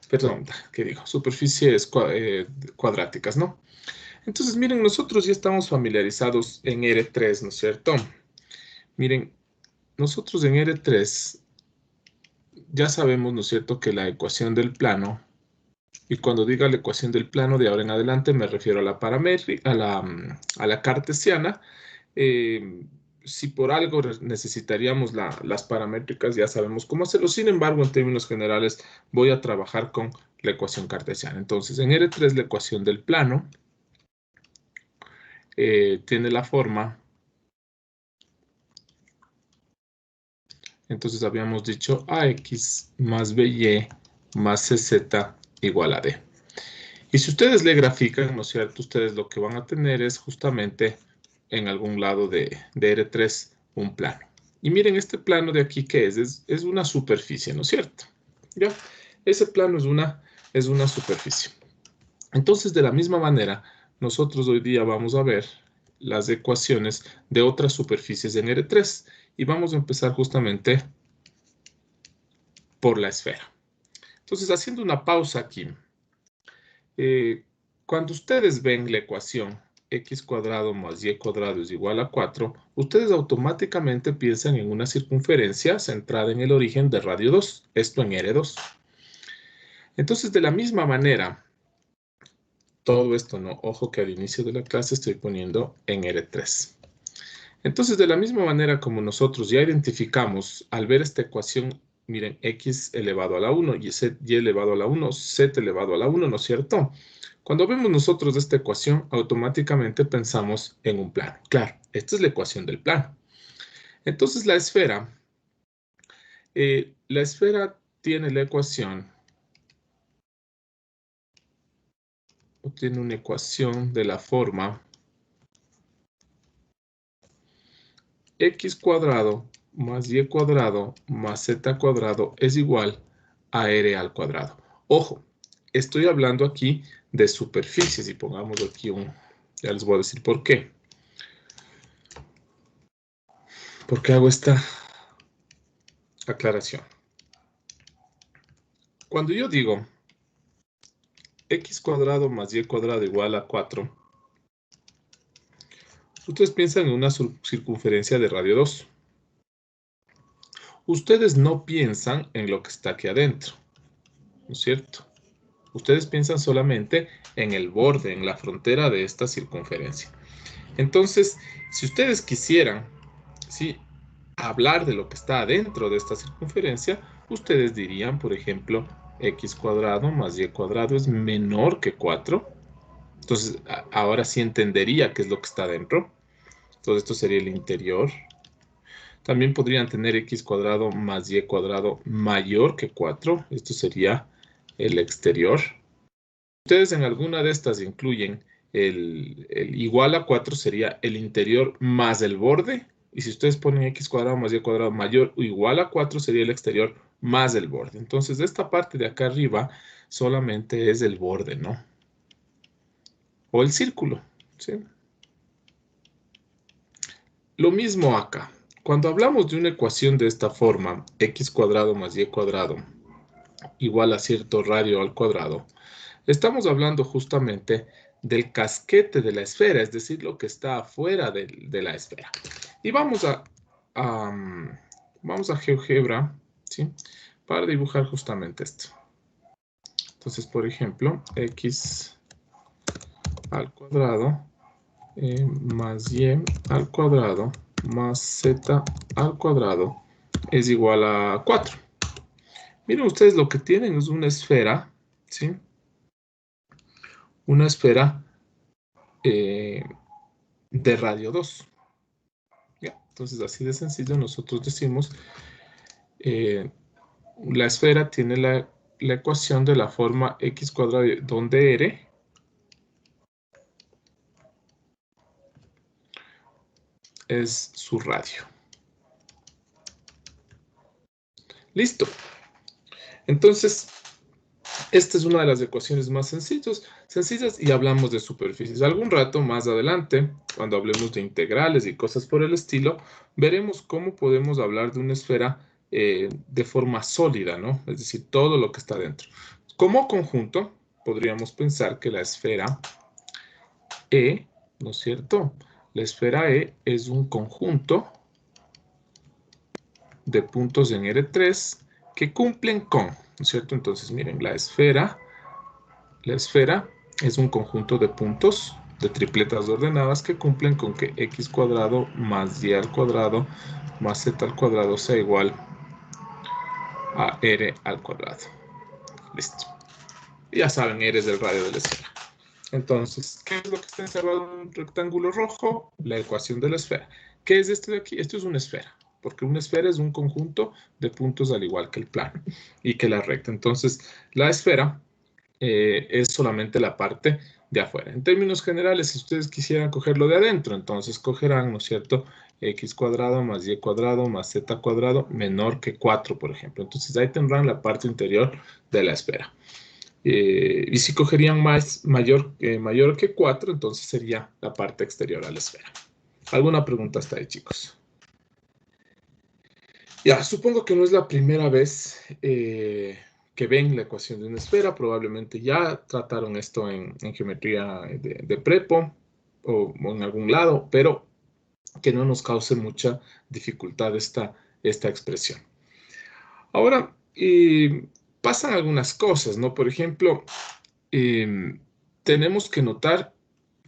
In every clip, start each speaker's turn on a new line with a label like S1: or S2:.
S1: perdón, ¿qué digo? Superficies cuadráticas, ¿no? Entonces, miren, nosotros ya estamos familiarizados en R3, ¿no es cierto? Miren, nosotros en R3 ya sabemos, ¿no es cierto?, que la ecuación del plano, y cuando diga la ecuación del plano de ahora en adelante me refiero a la paramétrica, a la cartesiana. Si por algo necesitaríamos las paramétricas, ya sabemos cómo hacerlo. Sin embargo, en términos generales, voy a trabajar con la ecuación cartesiana. Entonces, en R3 la ecuación del plano tiene la forma. Entonces habíamos dicho AX más BY más CZ igual a D. Y si ustedes le grafican, ¿no es cierto? Ustedes lo que van a tener es justamente en algún lado de R3 un plano. Y miren este plano de aquí, ¿qué es? Es una superficie, ¿no es cierto? ¿Ya? Ese plano es una superficie. Entonces, de la misma manera, nosotros hoy día vamos a ver las ecuaciones de otras superficies en R3. Y vamos a empezar justamente por la esfera. Entonces, haciendo una pausa aquí, cuando ustedes ven la ecuación x cuadrado más y cuadrado es igual a 4, ustedes automáticamente piensan en una circunferencia centrada en el origen de radio 2, esto en R2. Entonces, de la misma manera, todo esto no, ojo que al inicio de la clase estoy poniendo en R3. Entonces, de la misma manera como nosotros ya identificamos al ver esta ecuación, miren, x elevado a la 1 y z y elevado a la 1, z elevado a la 1, ¿no es cierto? Cuando vemos nosotros esta ecuación, automáticamente pensamos en un plano. Claro, esta es la ecuación del plano. Entonces, la esfera tiene la ecuación, o tiene una ecuación de la forma x cuadrado más y cuadrado más z cuadrado es igual a r al cuadrado. Ojo, estoy hablando aquí de superficies y pongamos aquí ya les voy a decir por qué. ¿Por qué hago esta aclaración? Cuando yo digo x cuadrado más y cuadrado igual a 4, ustedes piensan en una circunferencia de radio 2. Ustedes no piensan en lo que está aquí adentro, ¿no es cierto? Ustedes piensan solamente en el borde, en la frontera de esta circunferencia. Entonces, si ustedes quisieran, ¿sí?, hablar de lo que está adentro de esta circunferencia, ustedes dirían, por ejemplo, x cuadrado más y cuadrado es menor que 4. Entonces, ahora sí entendería qué es lo que está adentro. Entonces, esto sería el interior. También podrían tener x cuadrado más y cuadrado mayor que 4. Esto sería el exterior. Ustedes en alguna de estas incluyen el igual a 4 sería el interior más el borde. Y si ustedes ponen x cuadrado más y cuadrado mayor o igual a 4 sería el exterior más el borde. Entonces, esta parte de acá arriba solamente es el borde, ¿no? O el círculo, ¿sí? Lo mismo acá. Cuando hablamos de una ecuación de esta forma, x cuadrado más y cuadrado igual a cierto radio al cuadrado, estamos hablando justamente del casquete de la esfera, es decir, lo que está afuera de la esfera. Y vamos a GeoGebra, ¿sí?, para dibujar justamente esto. Entonces, por ejemplo, x al cuadrado más y al cuadrado más z al cuadrado es igual a 4. Miren ustedes, lo que tienen es una esfera, ¿sí? Una esfera de radio 2. ¿Ya? Entonces, así de sencillo, nosotros decimos, la esfera tiene la ecuación de la forma x cuadrado, donde r es su radio. Listo. Entonces, esta es una de las ecuaciones más sencillas y hablamos de superficies. Algún rato más adelante, cuando hablemos de integrales y cosas por el estilo, veremos cómo podemos hablar de una esfera de forma sólida, ¿no? Es decir, todo lo que está dentro. Como conjunto, podríamos pensar que la esfera E, ¿no es cierto? La esfera E es un conjunto de puntos en R3 que cumplen con, ¿no es cierto? Entonces, miren, la esfera es un conjunto de puntos de tripletas ordenadas que cumplen con que x cuadrado más y al cuadrado más z al cuadrado sea igual a r al cuadrado. Listo. Ya saben, r es el radio de la esfera. Entonces, ¿qué es lo que está encerrado en un rectángulo rojo? La ecuación de la esfera. ¿Qué es esto de aquí? Esto es una esfera, porque una esfera es un conjunto de puntos al igual que el plano y que la recta. Entonces, la esfera es solamente la parte de afuera. En términos generales, si ustedes quisieran cogerlo de adentro, entonces cogerán, ¿no es cierto?, x cuadrado más y cuadrado más z cuadrado menor que 4, por ejemplo. Entonces, ahí tendrán la parte interior de la esfera. Y si cogerían mayor que 4, entonces sería la parte exterior a la esfera. ¿Alguna pregunta hasta ahí, chicos? Ya, supongo que no es la primera vez que ven la ecuación de una esfera. Probablemente ya trataron esto en geometría de prepo o en algún lado, pero que no nos cause mucha dificultad esta expresión. Ahora, pasan algunas cosas, ¿no? Por ejemplo, tenemos que notar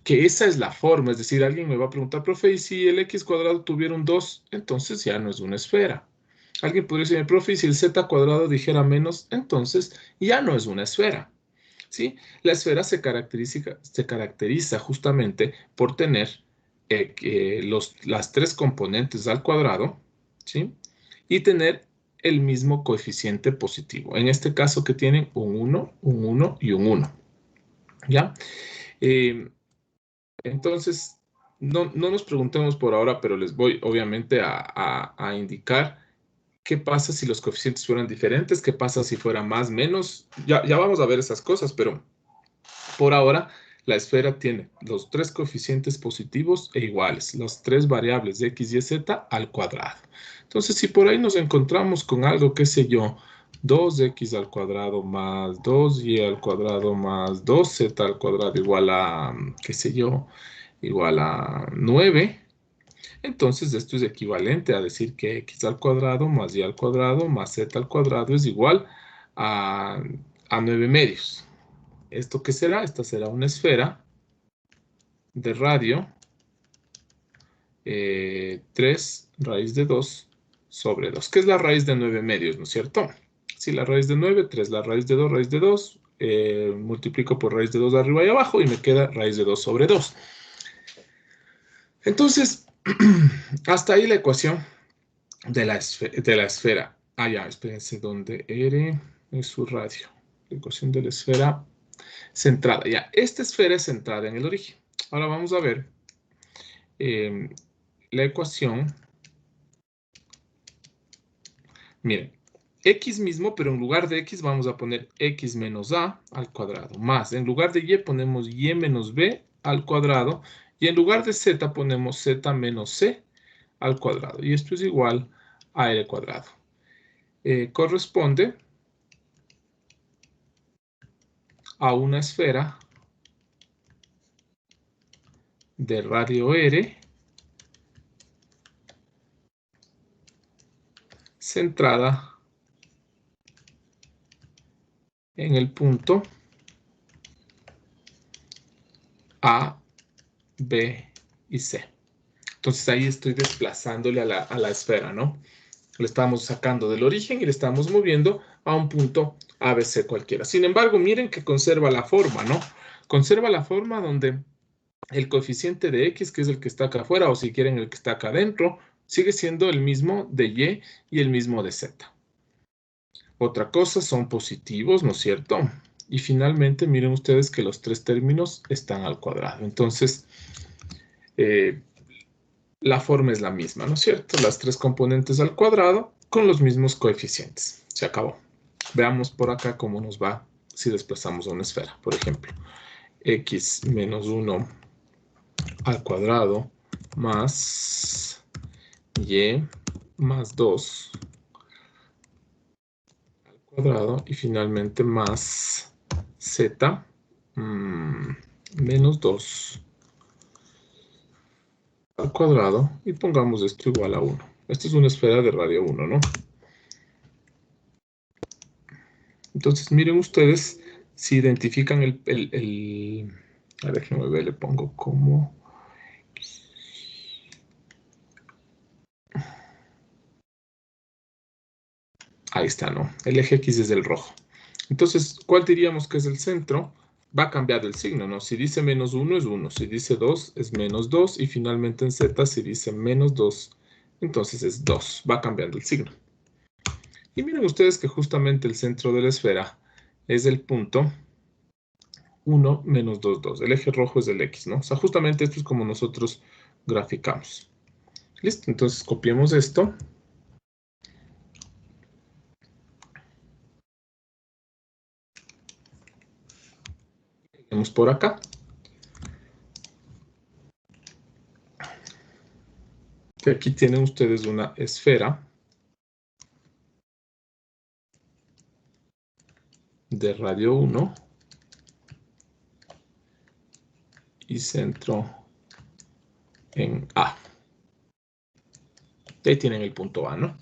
S1: que esa es la forma, es decir, alguien me va a preguntar, profe, ¿y si el x cuadrado tuviera un 2? Entonces ya no es una esfera. Alguien podría decir, profe, ¿y si el z cuadrado dijera menos? Entonces ya no es una esfera, ¿sí? La esfera se caracteriza justamente por tener las tres componentes al cuadrado, ¿sí? Y tener el mismo coeficiente positivo. En este caso que tienen un 1, un 1 y un 1, ¿ya? Entonces, no nos preguntemos por ahora, pero les voy obviamente a indicar qué pasa si los coeficientes fueran diferentes, qué pasa si fuera más, menos. Ya vamos a ver esas cosas, pero por ahora la esfera tiene los tres coeficientes positivos e iguales, las tres variables de x, y, z al cuadrado. Entonces, si por ahí nos encontramos con algo, qué sé yo, 2x al cuadrado más 2y al cuadrado más 2z al cuadrado igual a, qué sé yo, igual a 9, entonces esto es equivalente a decir que x al cuadrado más y al cuadrado más z al cuadrado es igual a 9 medios. ¿Esto qué será? Esta será una esfera de radio 3 raíz de 2 sobre 2. ¿Qué es la raíz de 9 medios, no es cierto? Si la raíz de 9, 3 la raíz de 2, multiplico por raíz de 2 arriba y abajo y me queda raíz de 2 sobre 2. Entonces, hasta ahí la ecuación de la esfera. Ah, ya, espérense, ¿dónde R es su radio? La ecuación de la esfera centrada. Ya, esta esfera es centrada en el origen. Ahora vamos a ver la ecuación. Miren, x mismo, pero en lugar de x vamos a poner x menos a al cuadrado, más, en lugar de y ponemos y menos b al cuadrado, y en lugar de z ponemos z menos c al cuadrado, y esto es igual a r cuadrado. Corresponde a una esfera de radio r centrada en el punto A, B y C. Entonces ahí estoy desplazándole a la esfera, ¿no? Le estamos sacando del origen y le estamos moviendo a un punto ABC cualquiera. Sin embargo, miren que conserva la forma, ¿no? Conserva la forma donde el coeficiente de X, que es el que está acá afuera, o si quieren el que está acá adentro, sigue siendo el mismo de Y y el mismo de Z. Otra cosa, son positivos, ¿no es cierto? Y finalmente, miren ustedes que los tres términos están al cuadrado. Entonces, la forma es la misma, ¿no es cierto? Las tres componentes al cuadrado con los mismos coeficientes. Se acabó. Veamos por acá cómo nos va si desplazamos a una esfera. Por ejemplo, x menos 1 al cuadrado más y más 2 cuadrado y finalmente más z menos 2 al cuadrado y pongamos esto igual a 1. Esta es una esfera de radio 1, ¿no? Entonces miren ustedes si identifican a ver, déjenme ver, le pongo como... Ahí está, ¿no? El eje X es el rojo. Entonces, ¿cuál diríamos que es el centro? Va a cambiar el signo, ¿no? Si dice menos 1 es 1, si dice 2 es menos 2 y finalmente en Z si dice menos 2, entonces es 2. Va cambiando el signo. Y miren ustedes que justamente el centro de la esfera es el punto 1, menos 2, 2. El eje rojo es el X, ¿no? O sea, justamente esto es como nosotros graficamos. Listo, entonces copiemos esto. Vamos por acá. Que aquí tienen ustedes una esfera de radio 1 y centro en A. Y ahí tienen el punto A, ¿no?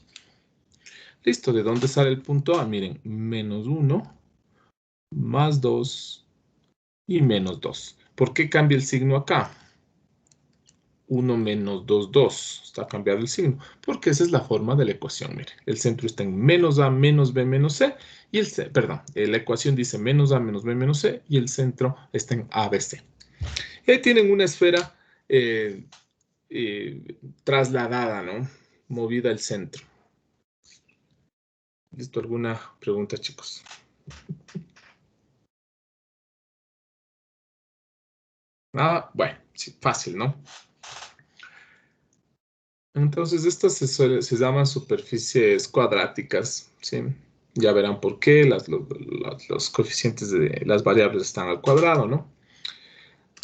S1: Listo, ¿de dónde sale el punto A? Miren, menos 1, más 2 y menos 2. ¿Por qué cambia el signo acá? 1 menos 2, 2. Está cambiado el signo. Porque esa es la forma de la ecuación. Miren, el centro está en menos A, menos B, menos C. Y la ecuación dice menos A, menos B, menos C. Y el centro está en ABC. Y ahí tienen una esfera trasladada, ¿no? Movida al centro. ¿Listo? ¿Alguna pregunta, chicos? Ah, bueno, sí, fácil, ¿no? Entonces, estas se llaman superficies cuadráticas, ¿sí? Ya verán por qué los coeficientes de las variables están al cuadrado, ¿no?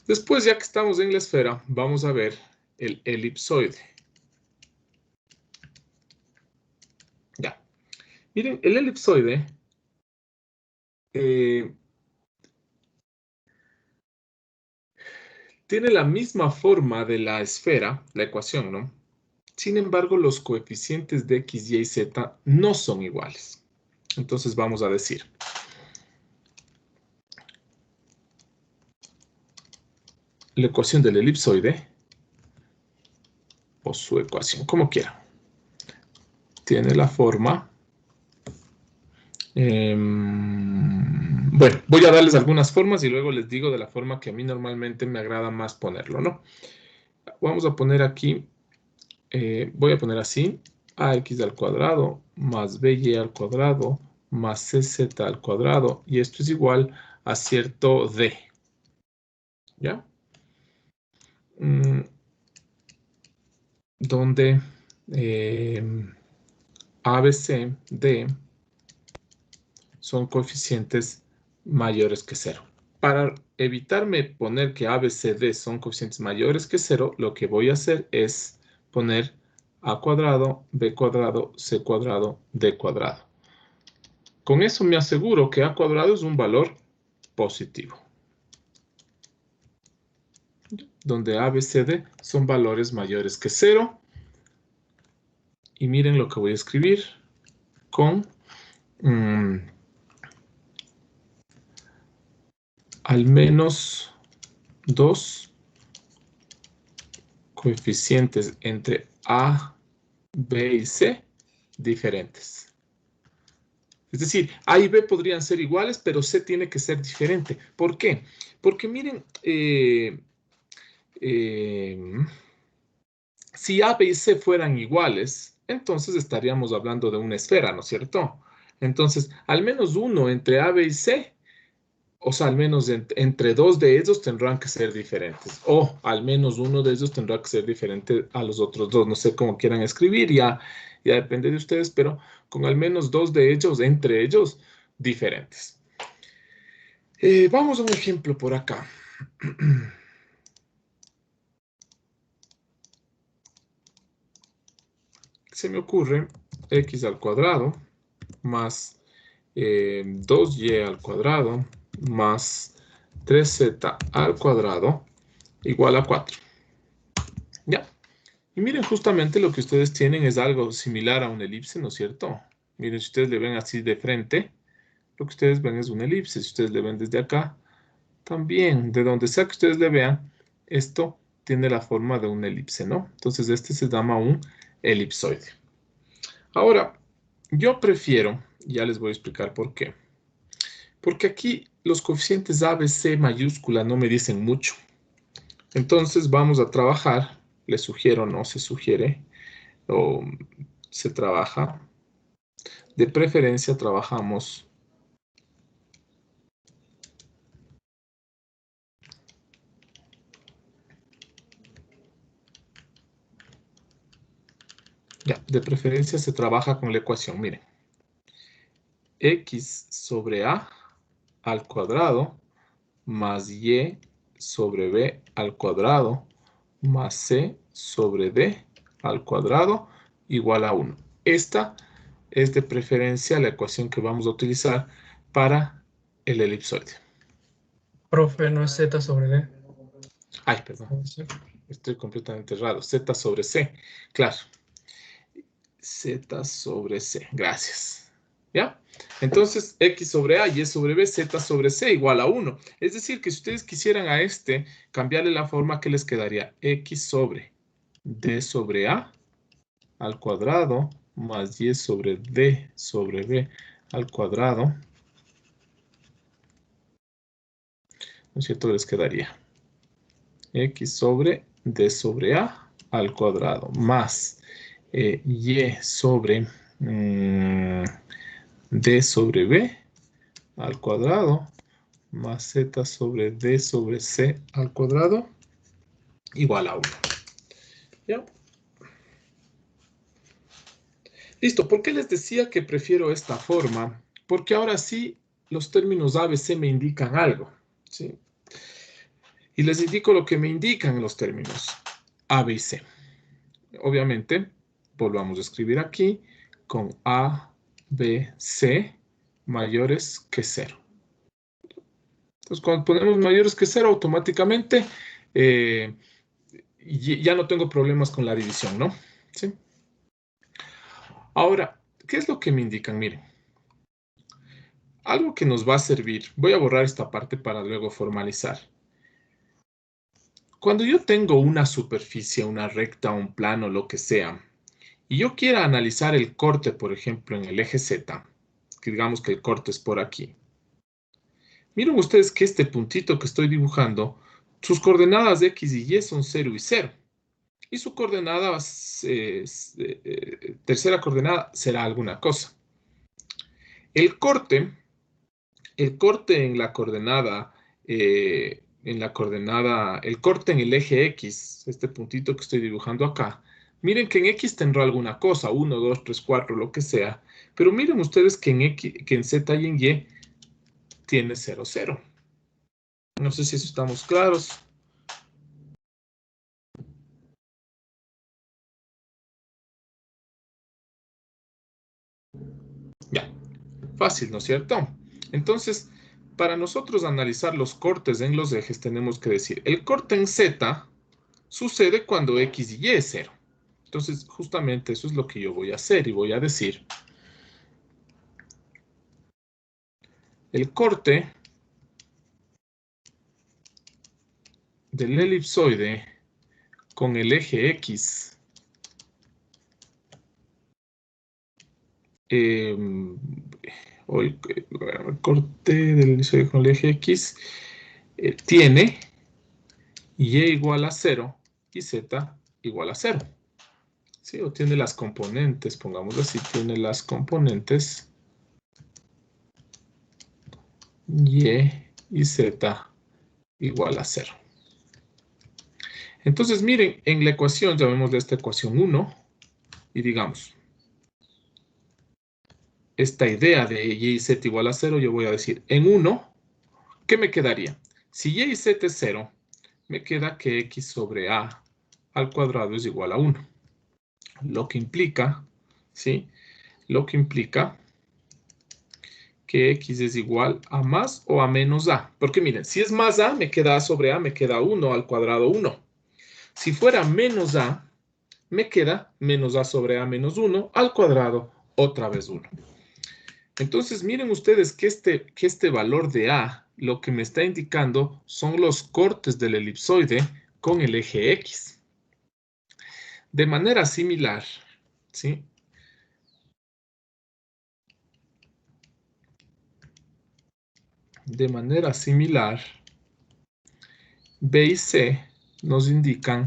S1: Después, ya que estamos en la esfera, vamos a ver el elipsoide. Ya. Miren, el elipsoide tiene la misma forma de la esfera, la ecuación, ¿no? Sin embargo, los coeficientes de x, y y z no son iguales. Entonces vamos a decir, la ecuación del elipsoide, o su ecuación, como quieran, tiene la forma... bueno, voy a darles algunas formas y luego les digo de la forma que a mí normalmente me agrada más ponerlo, ¿no? Vamos a poner aquí, voy a poner así, ax al cuadrado más by al cuadrado más cz al cuadrado, y esto es igual a cierto d, ¿ya? Donde A, B, C, D son coeficientes mayores que 0. Para evitarme poner que A, B, C, D son coeficientes mayores que 0, lo que voy a hacer es poner A cuadrado, B cuadrado, C cuadrado, D cuadrado. Con eso me aseguro que A cuadrado es un valor positivo, donde A, B, C, D son valores mayores que 0. Y miren lo que voy a escribir con al menos 2 coeficientes entre A, B y C diferentes. Es decir, A y B podrían ser iguales, pero C tiene que ser diferente. ¿Por qué? Porque miren, si A, B y C fueran iguales, entonces estaríamos hablando de una esfera, ¿no es cierto? Entonces, al menos uno entre A, B y C, o sea, al menos entre dos de ellos tendrán que ser diferentes. O al menos uno de ellos tendrá que ser diferente a los otros dos. No sé cómo quieran escribir, ya depende de ustedes, pero con al menos dos de ellos, entre ellos, diferentes. Vamos a un ejemplo por acá. Se me ocurre x al cuadrado más 2y al cuadrado más 3z al cuadrado igual a 4. ¿Ya? Y miren, justamente lo que ustedes tienen es algo similar a una elipse, ¿no es cierto? Miren, si ustedes le ven así de frente, lo que ustedes ven es una elipse. Si ustedes le ven desde acá, también, de donde sea que ustedes le vean, esto tiene la forma de una elipse, ¿no? Entonces, este se llama un elipsoide. Ahora, yo prefiero, ya les voy a explicar por qué. Porque aquí los coeficientes A, B, C mayúscula no me dicen mucho. Entonces, vamos a trabajar, les sugiero, no se sugiere, o se trabaja. De preferencia, trabajamos ya, de preferencia se trabaja con la ecuación, miren. X sobre A al cuadrado más Y sobre B al cuadrado más C sobre D al cuadrado igual a 1. Esta es de preferencia la ecuación que vamos a utilizar para el elipsoide.
S2: Profe, no es Z sobre D.
S1: Ay, perdón. Estoy completamente errado. Z sobre C. Claro. Z sobre C. Gracias. ¿Ya? Entonces, X sobre A, Y sobre B, Z sobre C igual a 1. Es decir, que si ustedes quisieran a este cambiarle la forma, ¿qué les quedaría? X sobre D sobre A al cuadrado más Y sobre D sobre B al cuadrado. ¿No es cierto? Les quedaría X sobre D sobre A al cuadrado más Y sobre D sobre B al cuadrado más Z sobre D sobre C al cuadrado igual a 1. ¿Ya? Listo. ¿Por qué les decía que prefiero esta forma? Porque ahora sí los términos A, B, C me indican algo. ¿Sí? Y les indico lo que me indican los términos A, B y C. Obviamente, volvamos a escribir aquí con A, B, C mayores que 0. Entonces, cuando ponemos mayores que 0, automáticamente ya no tengo problemas con la división, ¿no? ¿Sí? Ahora, ¿qué es lo que me indican? Miren, algo que nos va a servir. Voy a borrar esta parte para luego formalizar. Cuando yo tengo una superficie, una recta, un plano, lo que sea, y yo quiera analizar el corte, por ejemplo, en el eje Z, que digamos que el corte es por aquí. Miren ustedes que este puntito que estoy dibujando, sus coordenadas de X y Y son 0 y 0. Y su coordenada, tercera coordenada, será alguna cosa. El corte en la coordenada, el corte en el eje X, este puntito que estoy dibujando acá, miren que en X tendrá alguna cosa, 1, 2, 3, 4, lo que sea, pero miren ustedes que en Z y en Y tiene 0, 0. No sé si eso estamos claros. Ya, fácil, ¿no es cierto? Entonces, para nosotros analizar los cortes en los ejes, tenemos que decir, el corte en Z sucede cuando X y Y es 0. Entonces, justamente eso es lo que yo voy a hacer y voy a decir, el corte del elipsoide con el eje X el corte del elipsoide con el eje X tiene Y igual a 0 y Z igual a 0. ¿Sí? O tiene las componentes, pongámoslo así, tiene las componentes Y y Z igual a 0. Entonces, miren, en la ecuación, llamémosle esta ecuación 1, y digamos, esta idea de Y y Z igual a 0, yo voy a decir, en 1, ¿qué me quedaría? Si Y y Z es 0, me queda que X sobre A al cuadrado es igual a 1. Lo que implica, ¿sí? Lo que implica que x es igual a más o a menos a. Porque miren, si es más a, me queda a sobre a, me queda 1 al cuadrado 1. Si fuera menos a, me queda menos a sobre a menos 1 al cuadrado otra vez 1. Entonces, miren ustedes que este valor de a, lo que me está indicando son los cortes del elipsoide con el eje X. De manera similar, ¿sí? De manera similar, B y C nos indican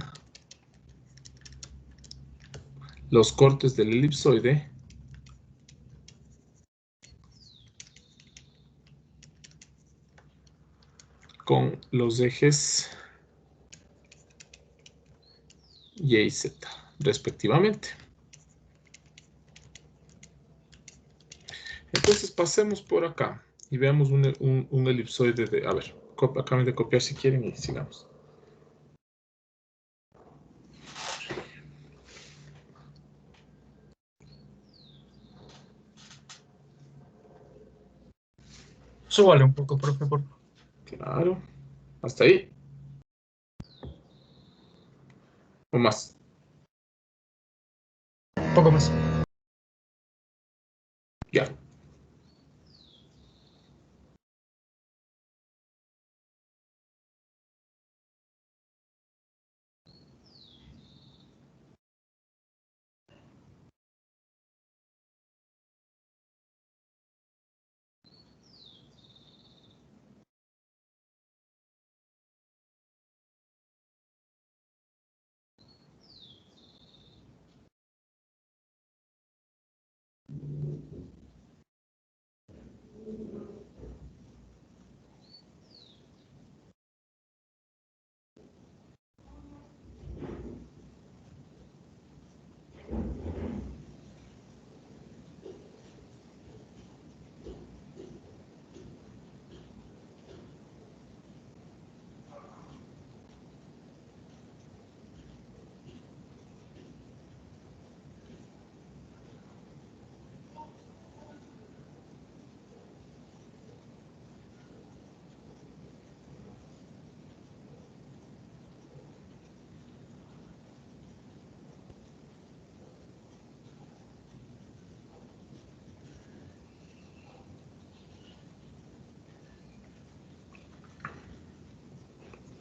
S1: los cortes del elipsoide con los ejes Y y Z, respectivamente. Entonces pasemos por acá y veamos un elipsoide de... A ver, acaben de copiar si quieren y sigamos.
S2: Súbale un poco, profe, por favor.
S1: Claro. Hasta ahí. O más.
S2: Un poco más.
S1: Ya.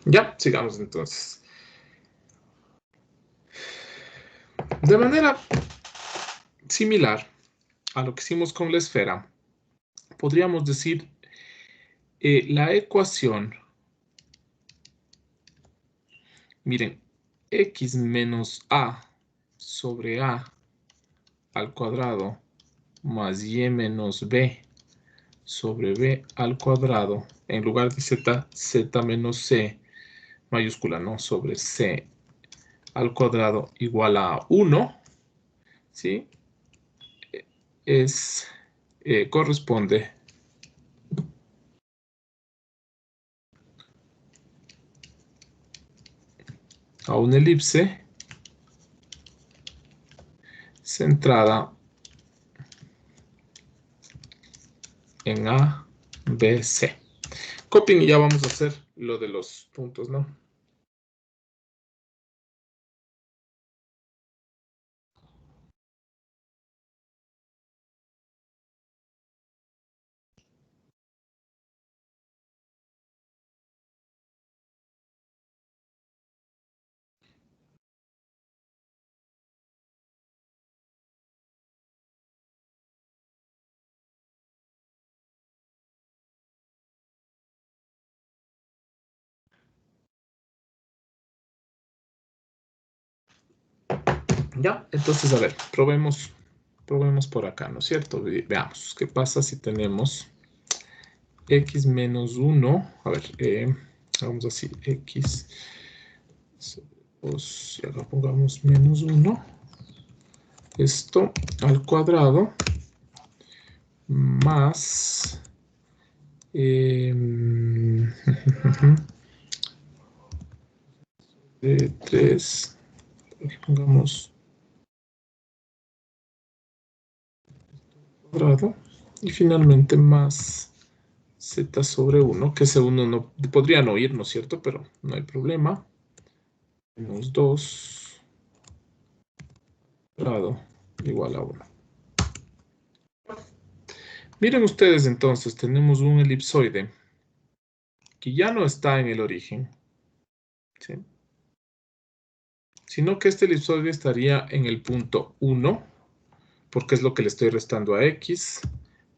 S1: Ya, sigamos entonces. De manera similar a lo que hicimos con la esfera, podríamos decir la ecuación, miren, x menos a sobre a al cuadrado más y menos b sobre b al cuadrado, en lugar de z, z menos c mayúscula, ¿no? Sobre c al cuadrado igual a 1, ¿sí? Corresponde a una elipse centrada en A, B, C. Copien y ya vamos a hacer lo de los puntos, ¿no? Ya, entonces, a ver, probemos por acá, ¿no es cierto? Veamos, ¿qué pasa si tenemos x menos 1? A ver, vamos así, x, y acá pongamos menos 1. Esto al cuadrado más 3, aquí pongamos cuadrado Y finalmente más z sobre 1, que ese 1 no, podría no ir, ¿no es cierto? Pero no hay problema. Menos 2 grado igual a 1. Miren ustedes entonces, tenemos un elipsoide que ya no está en el origen, ¿sí? Sino que este elipsoide estaría en el punto 1, porque es lo que le estoy restando a x,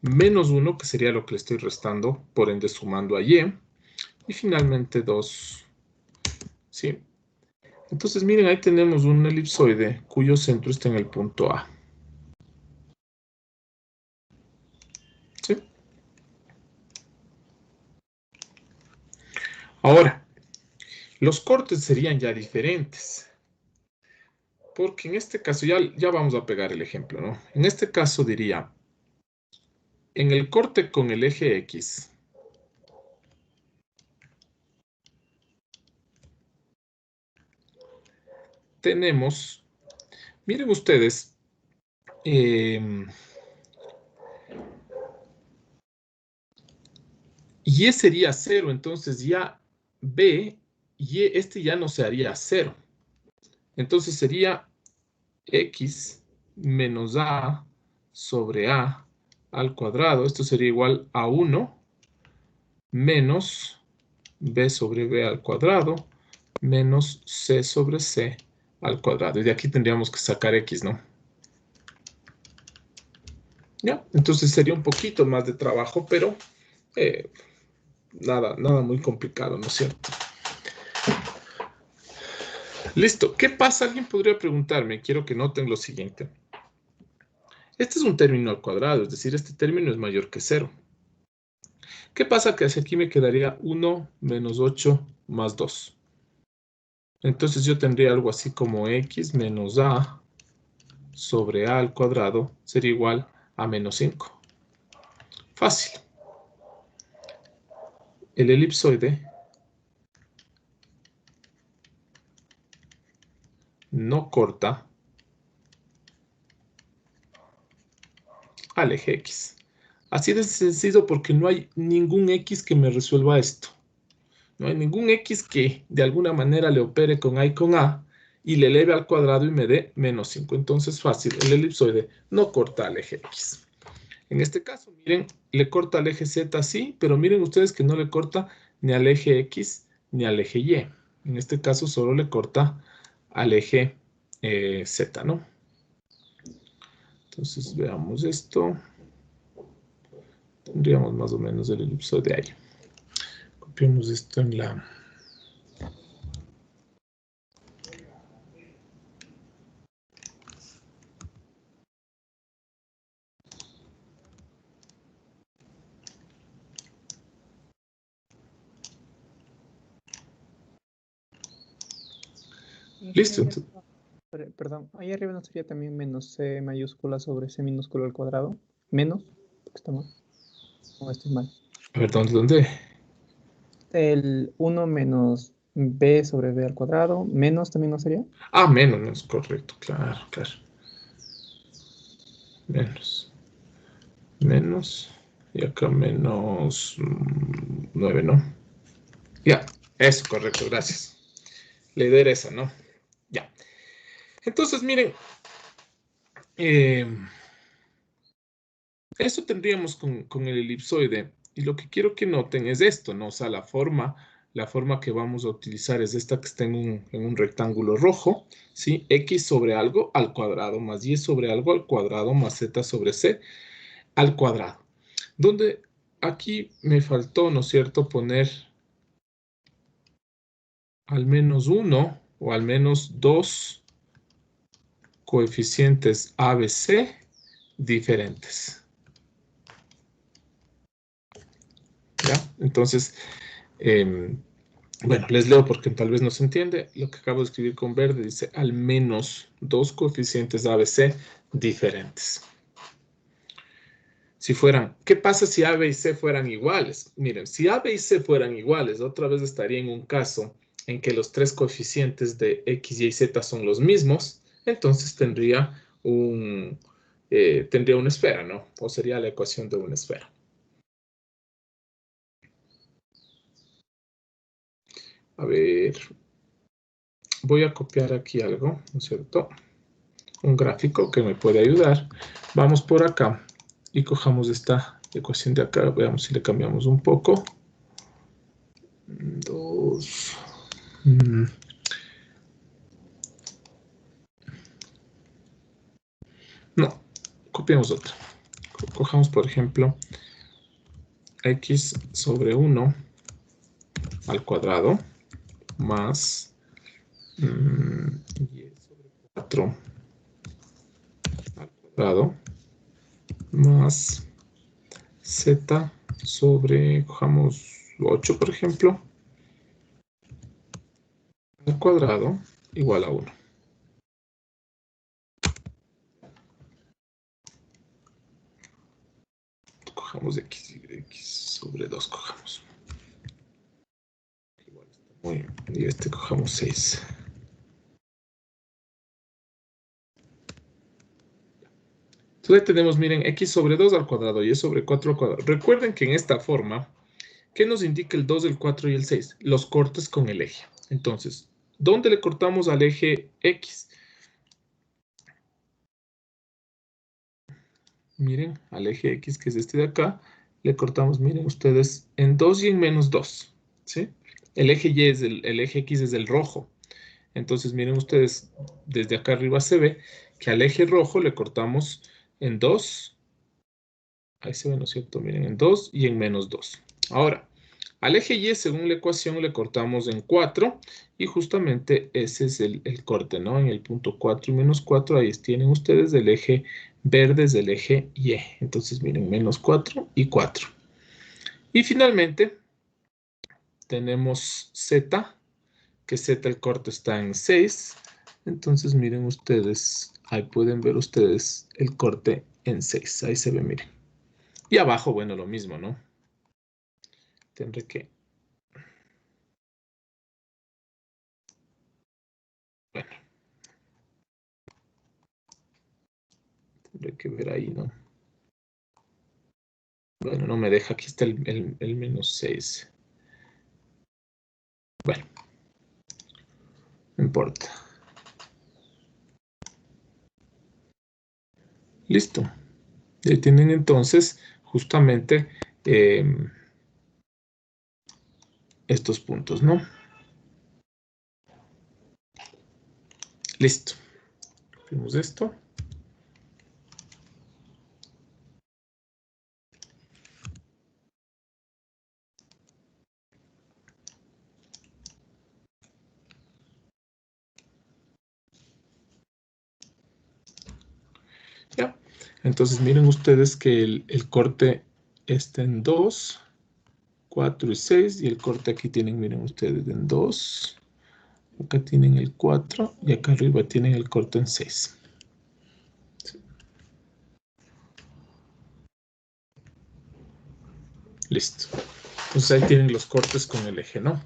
S1: menos 1, que sería lo que le estoy restando, por ende sumando a y, y finalmente 2, ¿sí? Entonces miren, ahí tenemos un elipsoide cuyo centro está en el punto A. ¿Sí? Ahora, los cortes serían ya diferentes. Porque en este caso, ya vamos a pegar el ejemplo, ¿no? En este caso diría, en el corte con el eje X, tenemos, miren ustedes, y sería 0, entonces ya B, y este ya no se haría 0. Entonces sería X menos A sobre A al cuadrado. Esto sería igual a 1 menos B sobre B al cuadrado menos C sobre C al cuadrado. Y de aquí tendríamos que sacar X, ¿no? ¿Ya? Entonces sería un poquito más de trabajo, pero nada muy complicado, ¿no es cierto? Listo. ¿Qué pasa? Alguien podría preguntarme, quiero que noten lo siguiente. Este es un término al cuadrado, es decir, este término es mayor que 0. ¿Qué pasa? Que hacia aquí me quedaría 1 menos 8 más 2. Entonces yo tendría algo así como x menos a sobre a al cuadrado sería igual a menos 5. Fácil. El elipsoide no corta al eje X. Así de sencillo porque no hay ningún X que me resuelva esto. No hay ningún X que de alguna manera le opere con A y con A y le eleve al cuadrado y me dé menos 5. Entonces fácil, el elipsoide no corta al eje X. En este caso, miren, le corta al eje Z, sí, pero miren ustedes que no le corta ni al eje X ni al eje Y. En este caso solo le corta al eje Z, ¿no? Entonces veamos esto. Tendríamos más o menos el elipsoide ahí. Copiamos esto en la... Listo.
S3: Perdón, ahí arriba no sería también menos C mayúscula sobre C minúscula al cuadrado. Menos, porque está mal. O estoy mal.
S1: A ver, ¿dónde?
S3: El 1 menos B sobre B al cuadrado. Menos también no sería.
S1: Ah, menos, correcto, claro. Menos. Y acá menos 9, ¿no? Ya, eso, correcto, gracias. La idea era esa, ¿no? Ya. Entonces, miren, eso tendríamos con el elipsoide. Y lo que quiero que noten es esto, ¿no? O sea, la forma que vamos a utilizar es esta que está en un rectángulo rojo, ¿sí? X sobre algo al cuadrado más Y sobre algo al cuadrado más Z sobre C al cuadrado. Donde aquí me faltó, ¿no es cierto?, poner al menos uno o al menos dos coeficientes ABC diferentes. ¿Ya? Entonces, bueno, les leo porque tal vez no se entiende. Lo que acabo de escribir con verde dice al menos dos coeficientes ABC diferentes. Si fueran, ¿qué pasa si A, B y C fueran iguales? Miren, si A, B y C fueran iguales, otra vez estaría en un caso en que los tres coeficientes de X, Y y Z son los mismos, entonces tendría un tendría una esfera, ¿no? O sería la ecuación de una esfera. A ver, voy a copiar aquí algo, ¿no es cierto? Un gráfico que me puede ayudar. Vamos por acá y cojamos esta ecuación de acá. Veamos si le cambiamos un poco. 2. No, copiamos otra. Cojamos, por ejemplo, x sobre 1 al cuadrado más y sobre 4 al cuadrado más z sobre, cojamos 8, por ejemplo, al cuadrado igual a 1. Cojamos x sobre 2, cojamos. Igual está muy bien. Y este cojamos 6. Entonces tenemos, miren, x sobre 2 al cuadrado y y sobre 4 al cuadrado. Recuerden que en esta forma, ¿qué nos indica el 2, el 4 y el 6? Los cortes con el eje. Entonces, ¿dónde le cortamos al eje x? Miren, al eje x, que es este de acá, le cortamos, miren ustedes, en 2 y en menos 2. ¿Sí? El eje y es el eje x es el rojo. Entonces, miren ustedes, desde acá arriba se ve que al eje rojo le cortamos en 2. Ahí se ve, ¿no es cierto? Miren, en 2 y en menos 2. Ahora, al eje y, según la ecuación, le cortamos en 4 y justamente ese es el corte, ¿no? En el punto 4 y menos 4, ahí tienen ustedes el eje verde es el eje y. Entonces, miren, menos 4 y 4. Y finalmente, tenemos z, que z el corte está en 6. Entonces, miren ustedes, ahí pueden ver ustedes el corte en 6. Ahí se ve, miren. Y abajo, bueno, lo mismo, ¿no? Tendré que... Bueno. Tendré que ver ahí, ¿no? Bueno, no me deja. Aquí está el menos 6. Bueno. No importa. Listo. Ahí tienen entonces justamente estos puntos, ¿no? Listo. Vemos esto. Ya. Entonces miren ustedes que el corte está en 2, 4 y 6. Y el corte aquí tienen, miren ustedes, en 2. Acá tienen el 4 y acá arriba tienen el corte en 6. Sí. Listo. Entonces ahí tienen los cortes con el eje, ¿no?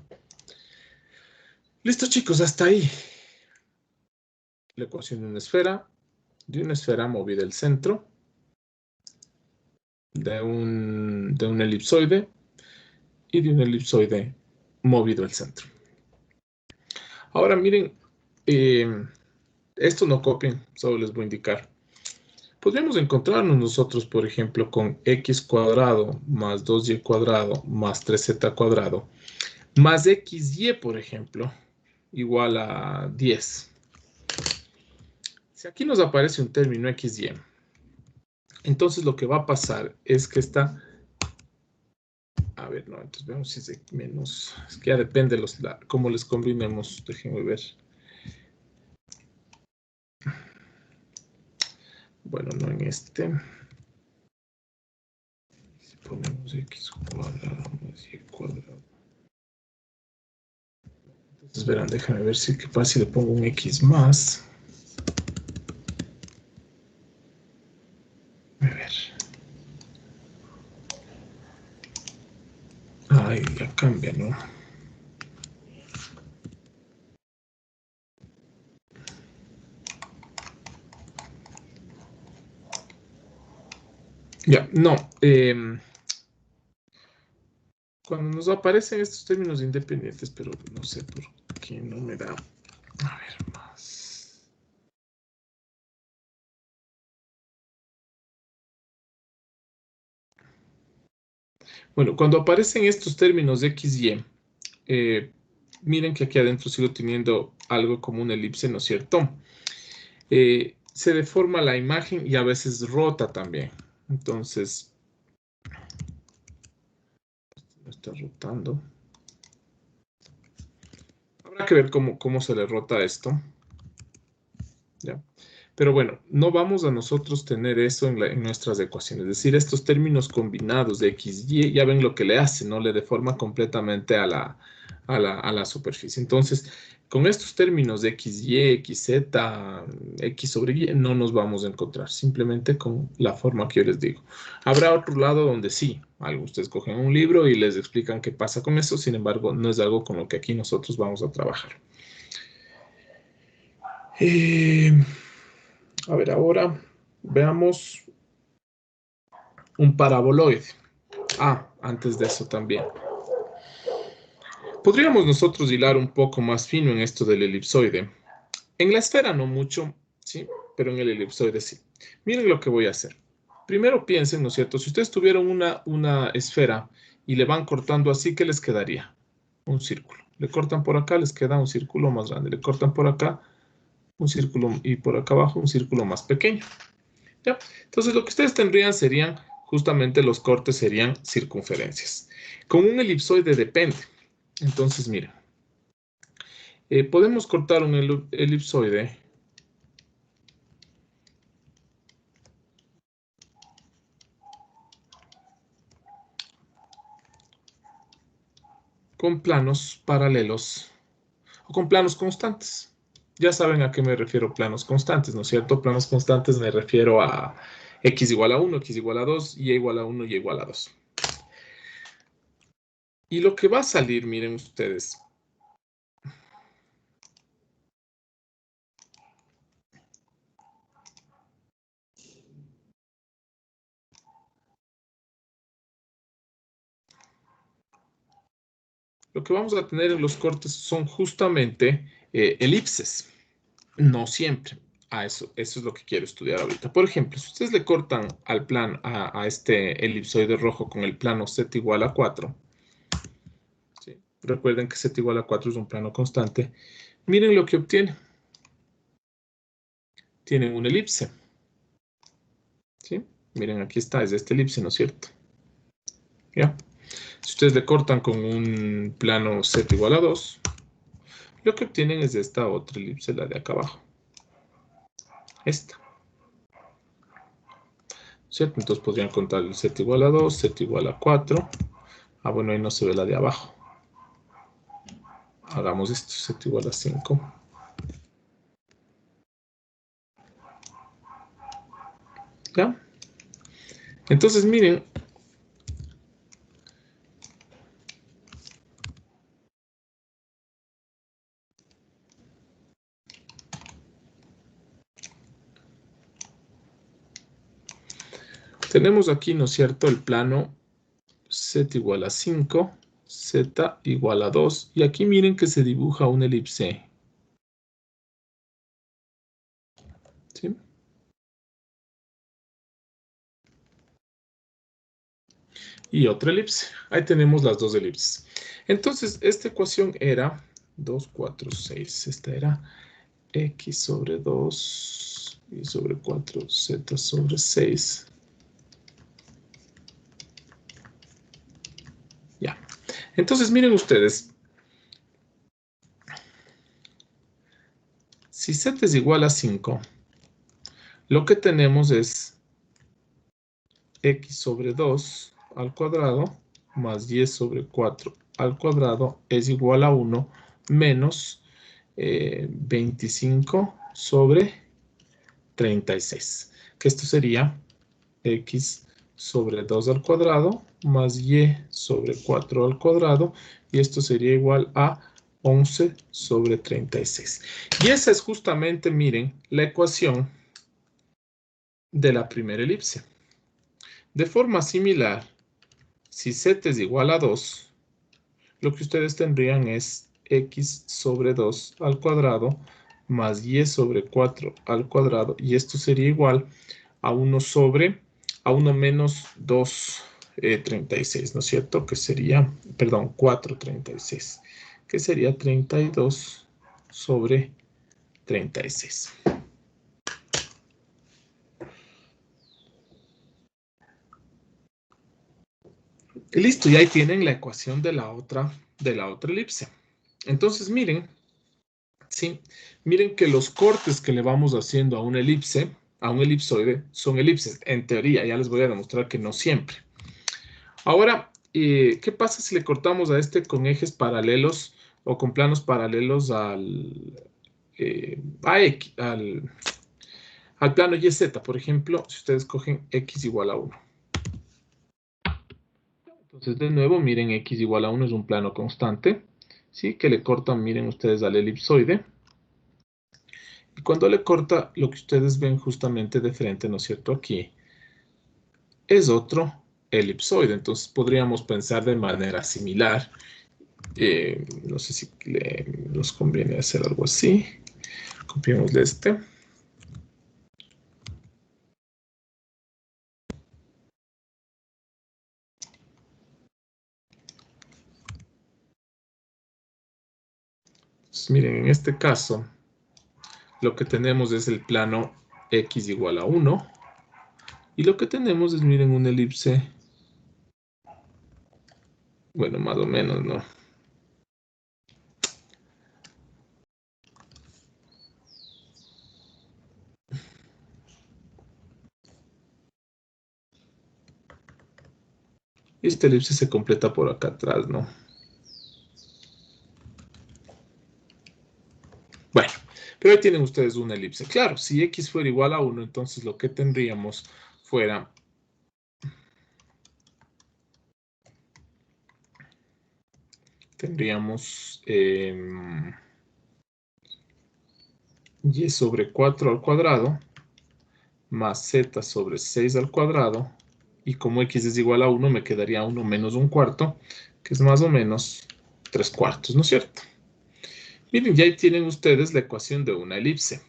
S1: Listo, chicos, hasta ahí. La ecuación de una esfera movida al centro, de un elipsoide y de un elipsoide movido al centro. Ahora miren, esto no copien, solo les voy a indicar. Podríamos encontrarnos nosotros, por ejemplo, con x cuadrado más 2y cuadrado más 3z cuadrado más xy, por ejemplo, igual a 10. Si aquí nos aparece un término xy, entonces lo que va a pasar es que esta... A ver, no, entonces vemos si es de menos... Es que ya depende cómo les combinemos. Déjenme ver. Bueno, no en este. Si ponemos x cuadrado más y cuadrado. Entonces verán, déjenme ver qué pasa si le pongo un x más. A ver. Ay, ya cambia, ¿no? Ya, no. Cuando nos aparecen estos términos independientes, pero no sé por qué no me da. A ver, más. Bueno, cuando aparecen estos términos de X, Y, miren que aquí adentro sigo teniendo algo como una elipse, ¿no es cierto? Se deforma la imagen y a veces rota también. Entonces, está rotando. Habrá que ver cómo se le rota esto. ¿Ya? Pero bueno, no vamos a nosotros tener eso en nuestras ecuaciones. Es decir, estos términos combinados de X, Y, ya ven lo que le hace, ¿no? Le deforma completamente a la superficie. Entonces, con estos términos de X, Y, X, Z, X sobre Y, no nos vamos a encontrar. Simplemente con la forma que yo les digo. Habrá otro lado donde sí. Ustedes cogen un libro y les explican qué pasa con eso. Sin embargo, no es algo con lo que aquí nosotros vamos a trabajar. A ver, ahora veamos un paraboloide. Antes de eso también. Podríamos nosotros hilar un poco más fino en esto del elipsoide. En la esfera no mucho, ¿sí? Pero en el elipsoide sí. Miren lo que voy a hacer. Primero piensen, ¿no es cierto? Si ustedes tuvieran una esfera y le van cortando así, ¿qué les quedaría? Un círculo. Le cortan por acá, les queda un círculo más grande. Le cortan por acá, un círculo, y por acá abajo un círculo más pequeño. ¿Ya? Entonces lo que ustedes tendrían serían, justamente los cortes serían circunferencias. Con un elipsoide depende. Entonces miren, podemos cortar un elipsoide con planos paralelos o con planos constantes. Ya saben a qué me refiero planos constantes, ¿no es cierto? Planos constantes me refiero a x igual a 1, x igual a 2, y igual a 1, y igual a 2. Y lo que va a salir, miren ustedes, lo que vamos a tener en los cortes son justamente elipses. No siempre. Eso es lo que quiero estudiar ahorita. Por ejemplo, si ustedes le cortan al plano a este elipsoide rojo con el plano z igual a 4, ¿sí? Recuerden que z igual a 4 es un plano constante. Miren lo que obtienen. Tienen una elipse. ¿Sí? Miren, aquí está, es este elipse, ¿no es cierto? ¿Ya? Si ustedes le cortan con un plano z igual a 2, lo que obtienen es esta otra elipse, la de acá abajo. Esta. ¿Cierto? Entonces podrían contar el z igual a 2, z igual a 4. Bueno, ahí no se ve la de abajo. Hagamos esto, z igual a 5. ¿Ya? Entonces, miren. Tenemos aquí, ¿no es cierto?, el plano z igual a 5, z igual a 2. Y aquí miren que se dibuja una elipse. ¿Sí? Y otra elipse. Ahí tenemos las dos elipses. Entonces, esta ecuación era 2, 4, 6. Esta era x sobre 2 y sobre 4, z sobre 6. Ya. Entonces, miren ustedes. Si z es igual a 5, lo que tenemos es x sobre 2 al cuadrado más 10 sobre 4 al cuadrado es igual a 1 menos 25 sobre 36. Que esto sería x sobre 2 al cuadrado más y sobre 4 al cuadrado. Y esto sería igual a 11 sobre 36. Y esa es justamente, miren, la ecuación de la primera elipse. De forma similar, si z es igual a 2, lo que ustedes tendrían es x sobre 2 al cuadrado más y sobre 4 al cuadrado, y esto sería igual a 1 menos 2, 36, ¿no es cierto? Que sería, perdón, 4, 36, que sería 32 sobre 36. Y listo, y ahí tienen la ecuación de la otra elipse. Entonces, miren, ¿sí? Miren que los cortes que le vamos haciendo a una elipse, a un elipsoide, son elipses. En teoría, ya les voy a demostrar que no siempre. Ahora, ¿qué pasa si le cortamos a este con ejes paralelos o con planos paralelos al plano YZ? Por ejemplo, si ustedes cogen x igual a 1. Entonces, de nuevo, miren, x igual a 1 es un plano constante, ¿sí? Que le cortan, miren ustedes, al elipsoide. Y cuando le corta, lo que ustedes ven justamente de frente, ¿no es cierto? Aquí es otro elipsoide. Entonces, podríamos pensar de manera similar. No sé si nos conviene hacer algo así. Copiémosle este. Entonces, miren, en este caso, lo que tenemos es el plano x igual a 1. Y lo que tenemos es, miren, una elipse. Bueno, más o menos, ¿no? Y esta elipse se completa por acá atrás, ¿no? Bueno, pero ahí tienen ustedes una elipse. Claro, si x fuera igual a 1, entonces lo que tendríamos fuera y sobre 4 al cuadrado más z sobre 6 al cuadrado, y como x es igual a 1, me quedaría 1 menos un cuarto, que es más o menos 3 cuartos, ¿no es cierto? Miren, ya ahí tienen ustedes la ecuación de una elipse,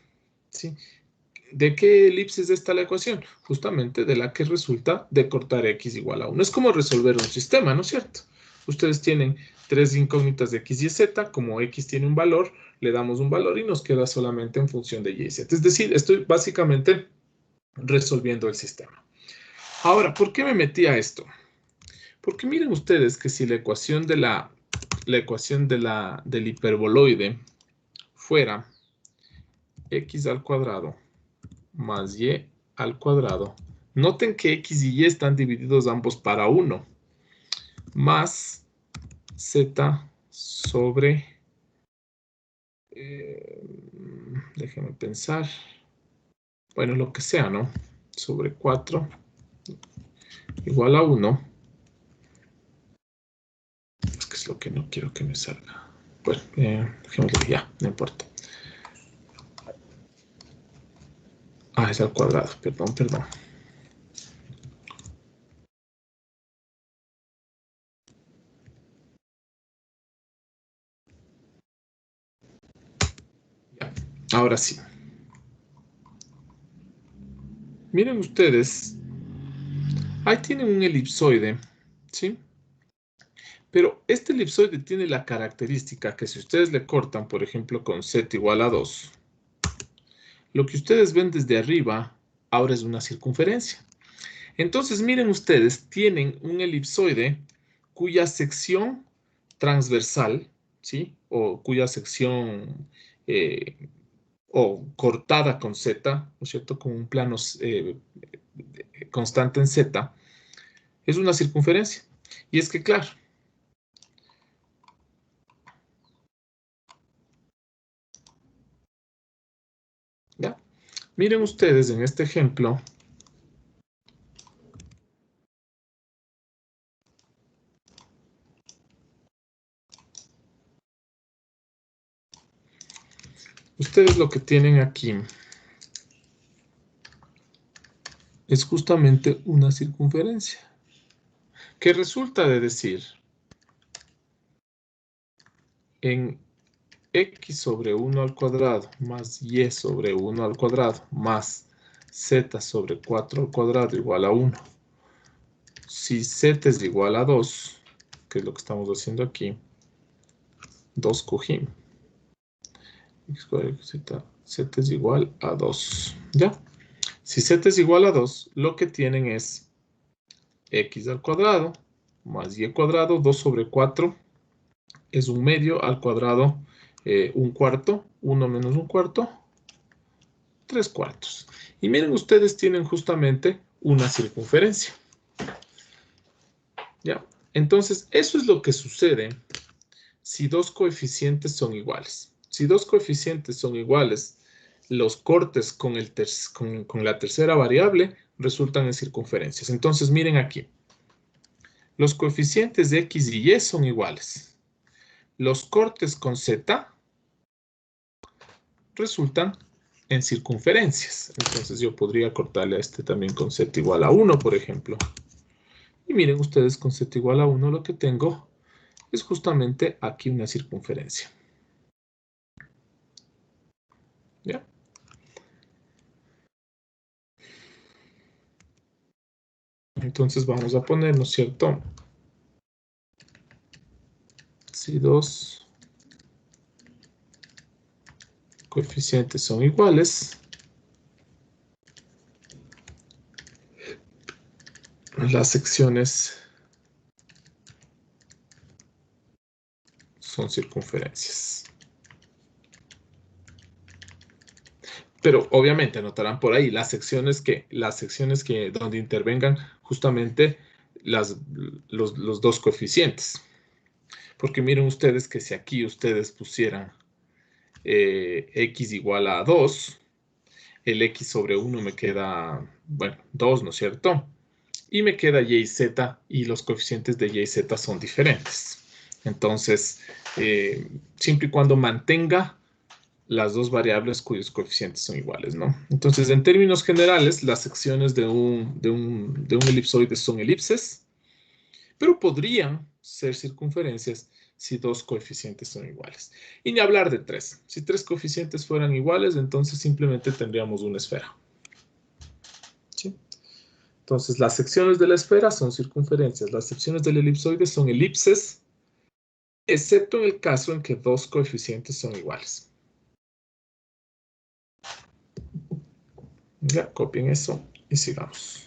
S1: ¿sí? ¿De qué elipse es esta la ecuación? Justamente de la que resulta de cortar x igual a 1. Es como resolver un sistema, ¿no es cierto? Ustedes tienen tres incógnitas de x y z. Como x tiene un valor, le damos un valor y nos queda solamente en función de y y z. Es decir, estoy básicamente resolviendo el sistema. Ahora, ¿por qué me metí a esto? Porque miren ustedes que si la ecuación del hiperboloide fuera x al cuadrado más y al cuadrado. Noten que x y y están divididos ambos para 1. Más z sobre... déjenme pensar. Bueno, lo que sea, ¿no? Sobre 4 igual a 1. Es que es lo que no quiero que me salga. Bueno, dejémoslo ya, no importa. Ah, es al cuadrado, perdón. Ya. Ahora sí. Miren ustedes, ahí tienen un elipsoide, ¿sí? Pero este elipsoide tiene la característica que si ustedes le cortan, por ejemplo, con z igual a 2, lo que ustedes ven desde arriba ahora es una circunferencia. Entonces, miren ustedes, tienen un elipsoide cuya sección transversal, ¿sí? O cuya sección o cortada con z, ¿no es cierto? Con un plano constante en z, es una circunferencia. Y es que, claro, ¿ya? Miren ustedes en este ejemplo, ustedes lo que tienen aquí es justamente una circunferencia. ¿Qué resulta de decir? En x sobre 1 al cuadrado más y sobre 1 al cuadrado más z sobre 4 al cuadrado igual a 1. Si z es igual a 2, que es lo que estamos haciendo aquí, 2 cogimos. Z es igual a 2. ¿Ya? Si z es igual a 2, lo que tienen es x al cuadrado más y al cuadrado, 2 sobre 4 es un medio al cuadrado, un cuarto, 1 menos un cuarto, 3 cuartos. Y miren, ustedes tienen justamente una circunferencia. ¿Ya? Entonces, eso es lo que sucede si dos coeficientes son iguales. Si dos coeficientes son iguales, los cortes con la tercera variable resultan en circunferencias. Entonces, miren aquí. Los coeficientes de x y y son iguales. Los cortes con z resultan en circunferencias. Entonces yo podría cortarle a este también con z igual a 1, por ejemplo. Y miren ustedes, con z igual a 1 lo que tengo es justamente aquí una circunferencia. ¿Ya? Entonces vamos a poner, ¿no es cierto? Si dos coeficientes son iguales, las secciones son circunferencias. Pero obviamente anotarán por ahí las secciones que donde intervengan justamente los dos coeficientes. Porque miren ustedes que si aquí ustedes pusieran x igual a 2, el x sobre 1 me queda, bueno, 2, ¿no es cierto? Y me queda y y z, y los coeficientes de y y z son diferentes. Entonces, siempre y cuando mantenga las dos variables cuyos coeficientes son iguales, ¿no? Entonces, en términos generales, las secciones de un elipsoide son elipses, pero podrían ser circunferencias si dos coeficientes son iguales. Y ni hablar de tres. Si tres coeficientes fueran iguales, entonces simplemente tendríamos una esfera. ¿Sí? Entonces, las secciones de la esfera son circunferencias. Las secciones del elipsoide son elipses, excepto en el caso en que dos coeficientes son iguales. Ya, copien eso y sigamos.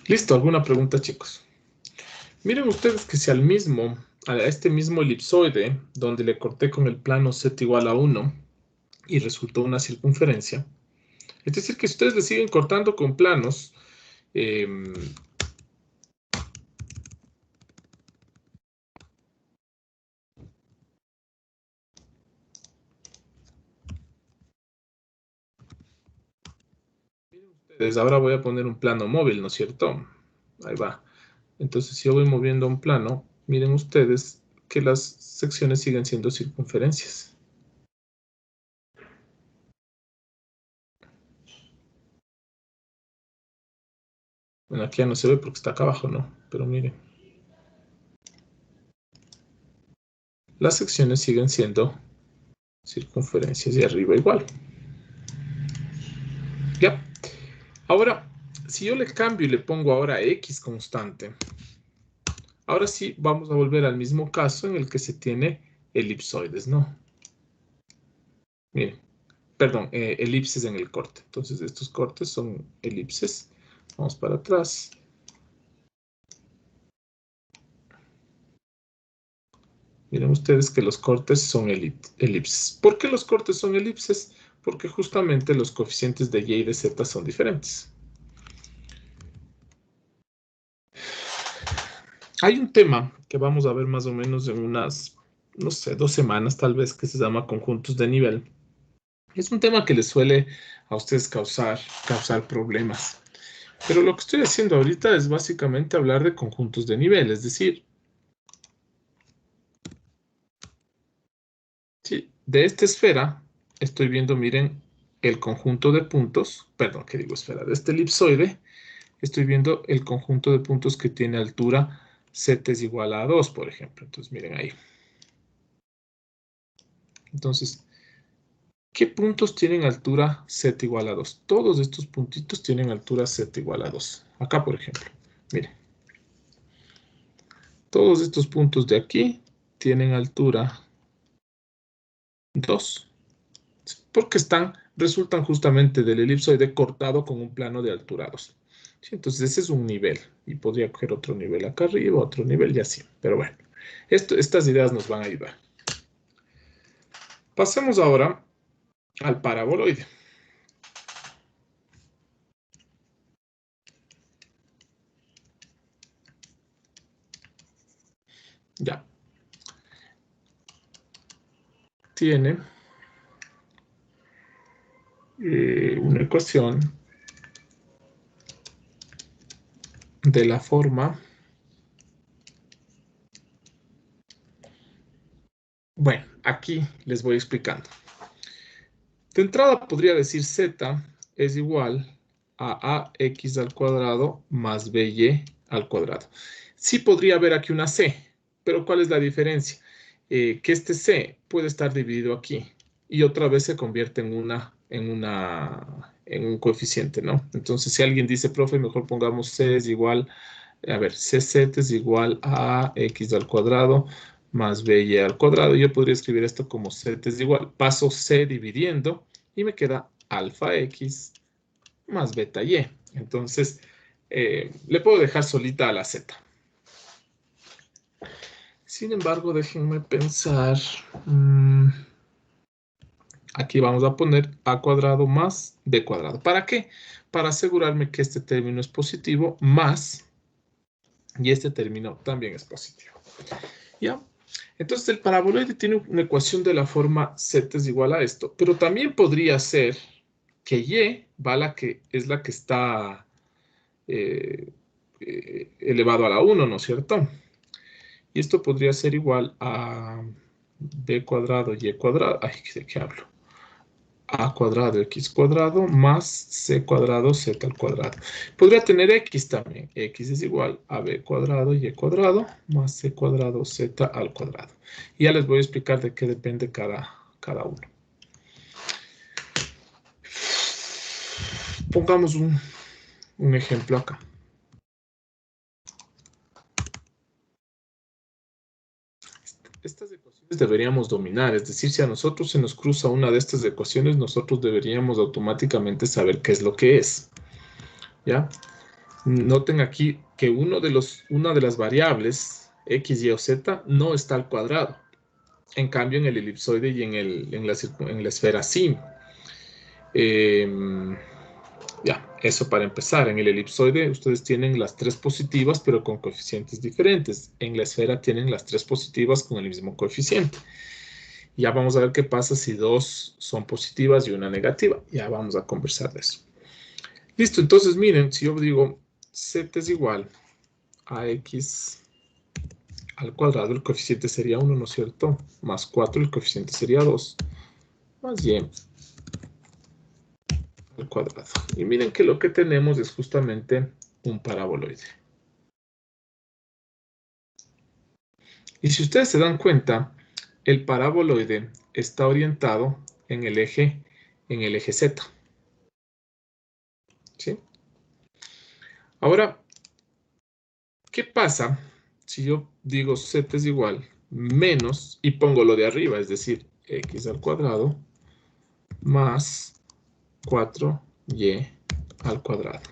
S1: Listo, ¿alguna pregunta, chicos? Miren ustedes que si a este mismo elipsoide, donde le corté con el plano z igual a 1 y resultó una circunferencia, es decir, que si ustedes le siguen cortando con planos, miren ustedes, ahora voy a poner un plano móvil, ¿no es cierto? Ahí va. Entonces, si yo voy moviendo un plano, miren ustedes que las secciones siguen siendo circunferencias. Bueno, aquí ya no se ve porque está acá abajo, ¿no? Pero miren. las secciones siguen siendo circunferencias de arriba igual. ¿Ya? Ahora, si yo le cambio y le pongo ahora X constante, ahora sí vamos a volver al mismo caso en el que se tiene elipsoides, ¿no? Miren, perdón, elipses en el corte. Entonces, estos cortes son elipses. Vamos para atrás. Miren ustedes que los cortes son elipses. ¿Por qué los cortes son elipses? Porque justamente los coeficientes de y y de z son diferentes. Hay un tema que vamos a ver más o menos en unas, no sé, 2 semanas tal vez, que se llama conjuntos de nivel. Es un tema que les suele a ustedes causar problemas. Pero lo que estoy haciendo ahorita es básicamente hablar de conjuntos de nivel, es decir, sí, de esta esfera estoy viendo, miren, el conjunto de puntos, perdón, ¿qué digo esfera? De este elipsoide, estoy viendo el conjunto de puntos que tiene altura z es igual a 2, por ejemplo. Entonces, miren ahí. Entonces, ¿qué puntos tienen altura z igual a 2? Todos estos puntitos tienen altura z igual a 2. Acá, por ejemplo, miren. Todos estos puntos de aquí tienen altura 2. Porque resultan justamente del elipsoide cortado con un plano de altura 2. ¿Sí? Entonces ese es un nivel. Y podría coger otro nivel acá arriba, otro nivel y así. Pero bueno, estas ideas nos van a ayudar. Pasemos ahora al paraboloide. Ya. Tiene una ecuación de la forma. Bueno, aquí les voy explicando. De entrada podría decir z es igual a ax al cuadrado más by al cuadrado. Sí podría haber aquí una c, pero ¿cuál es la diferencia? Que este c puede estar dividido aquí y otra vez se convierte en un coeficiente, ¿no? Entonces, si alguien dice, profe, mejor pongamos c es igual, a ver, cz es igual a x al cuadrado más by al cuadrado. Yo podría escribir esto como z es igual. Paso c dividiendo y me queda alfa x más beta y. Entonces, le puedo dejar solita a la z. Sin embargo, déjenme pensar. Aquí vamos a poner a cuadrado más b cuadrado. ¿Para qué? Para asegurarme que este término es positivo más, y este término también es positivo. ¿Ya? Entonces el paraboloide tiene una ecuación de la forma z es igual a esto, pero también podría ser que y es la que está elevado a la 1, ¿no es cierto? Y esto podría ser igual a b cuadrado y cuadrado. Ay, ¿de qué hablo? A cuadrado x cuadrado más c cuadrado z al cuadrado. Podría tener x también. X es igual a b cuadrado y cuadrado más c cuadrado z al cuadrado. Y ya les voy a explicar de qué depende cada uno. Pongamos un ejemplo acá. Estas ecuaciones deberíamos dominar, es decir, si a nosotros se nos cruza una de estas ecuaciones, nosotros deberíamos automáticamente saber qué es lo que es. ¿Ya? Noten aquí que una de las variables x, y o z no está al cuadrado. En cambio, en el elipsoide y en la esfera sí. Ya, eso para empezar. En el elipsoide ustedes tienen las 3 positivas, pero con coeficientes diferentes. En la esfera tienen las 3 positivas con el mismo coeficiente. Ya vamos a ver qué pasa si 2 son positivas y una negativa. Ya vamos a conversar de eso. Listo, entonces miren, si yo digo z es igual a x al cuadrado, el coeficiente sería 1, ¿no es cierto? Más 4, el coeficiente sería 2. Más y al cuadrado. Y miren que lo que tenemos es justamente un paraboloide. Y si ustedes se dan cuenta, el paraboloide está orientado en el eje Z. ¿Sí? Ahora, ¿qué pasa si yo digo z es igual menos, y pongo lo de arriba, es decir, x al cuadrado más 4y al cuadrado?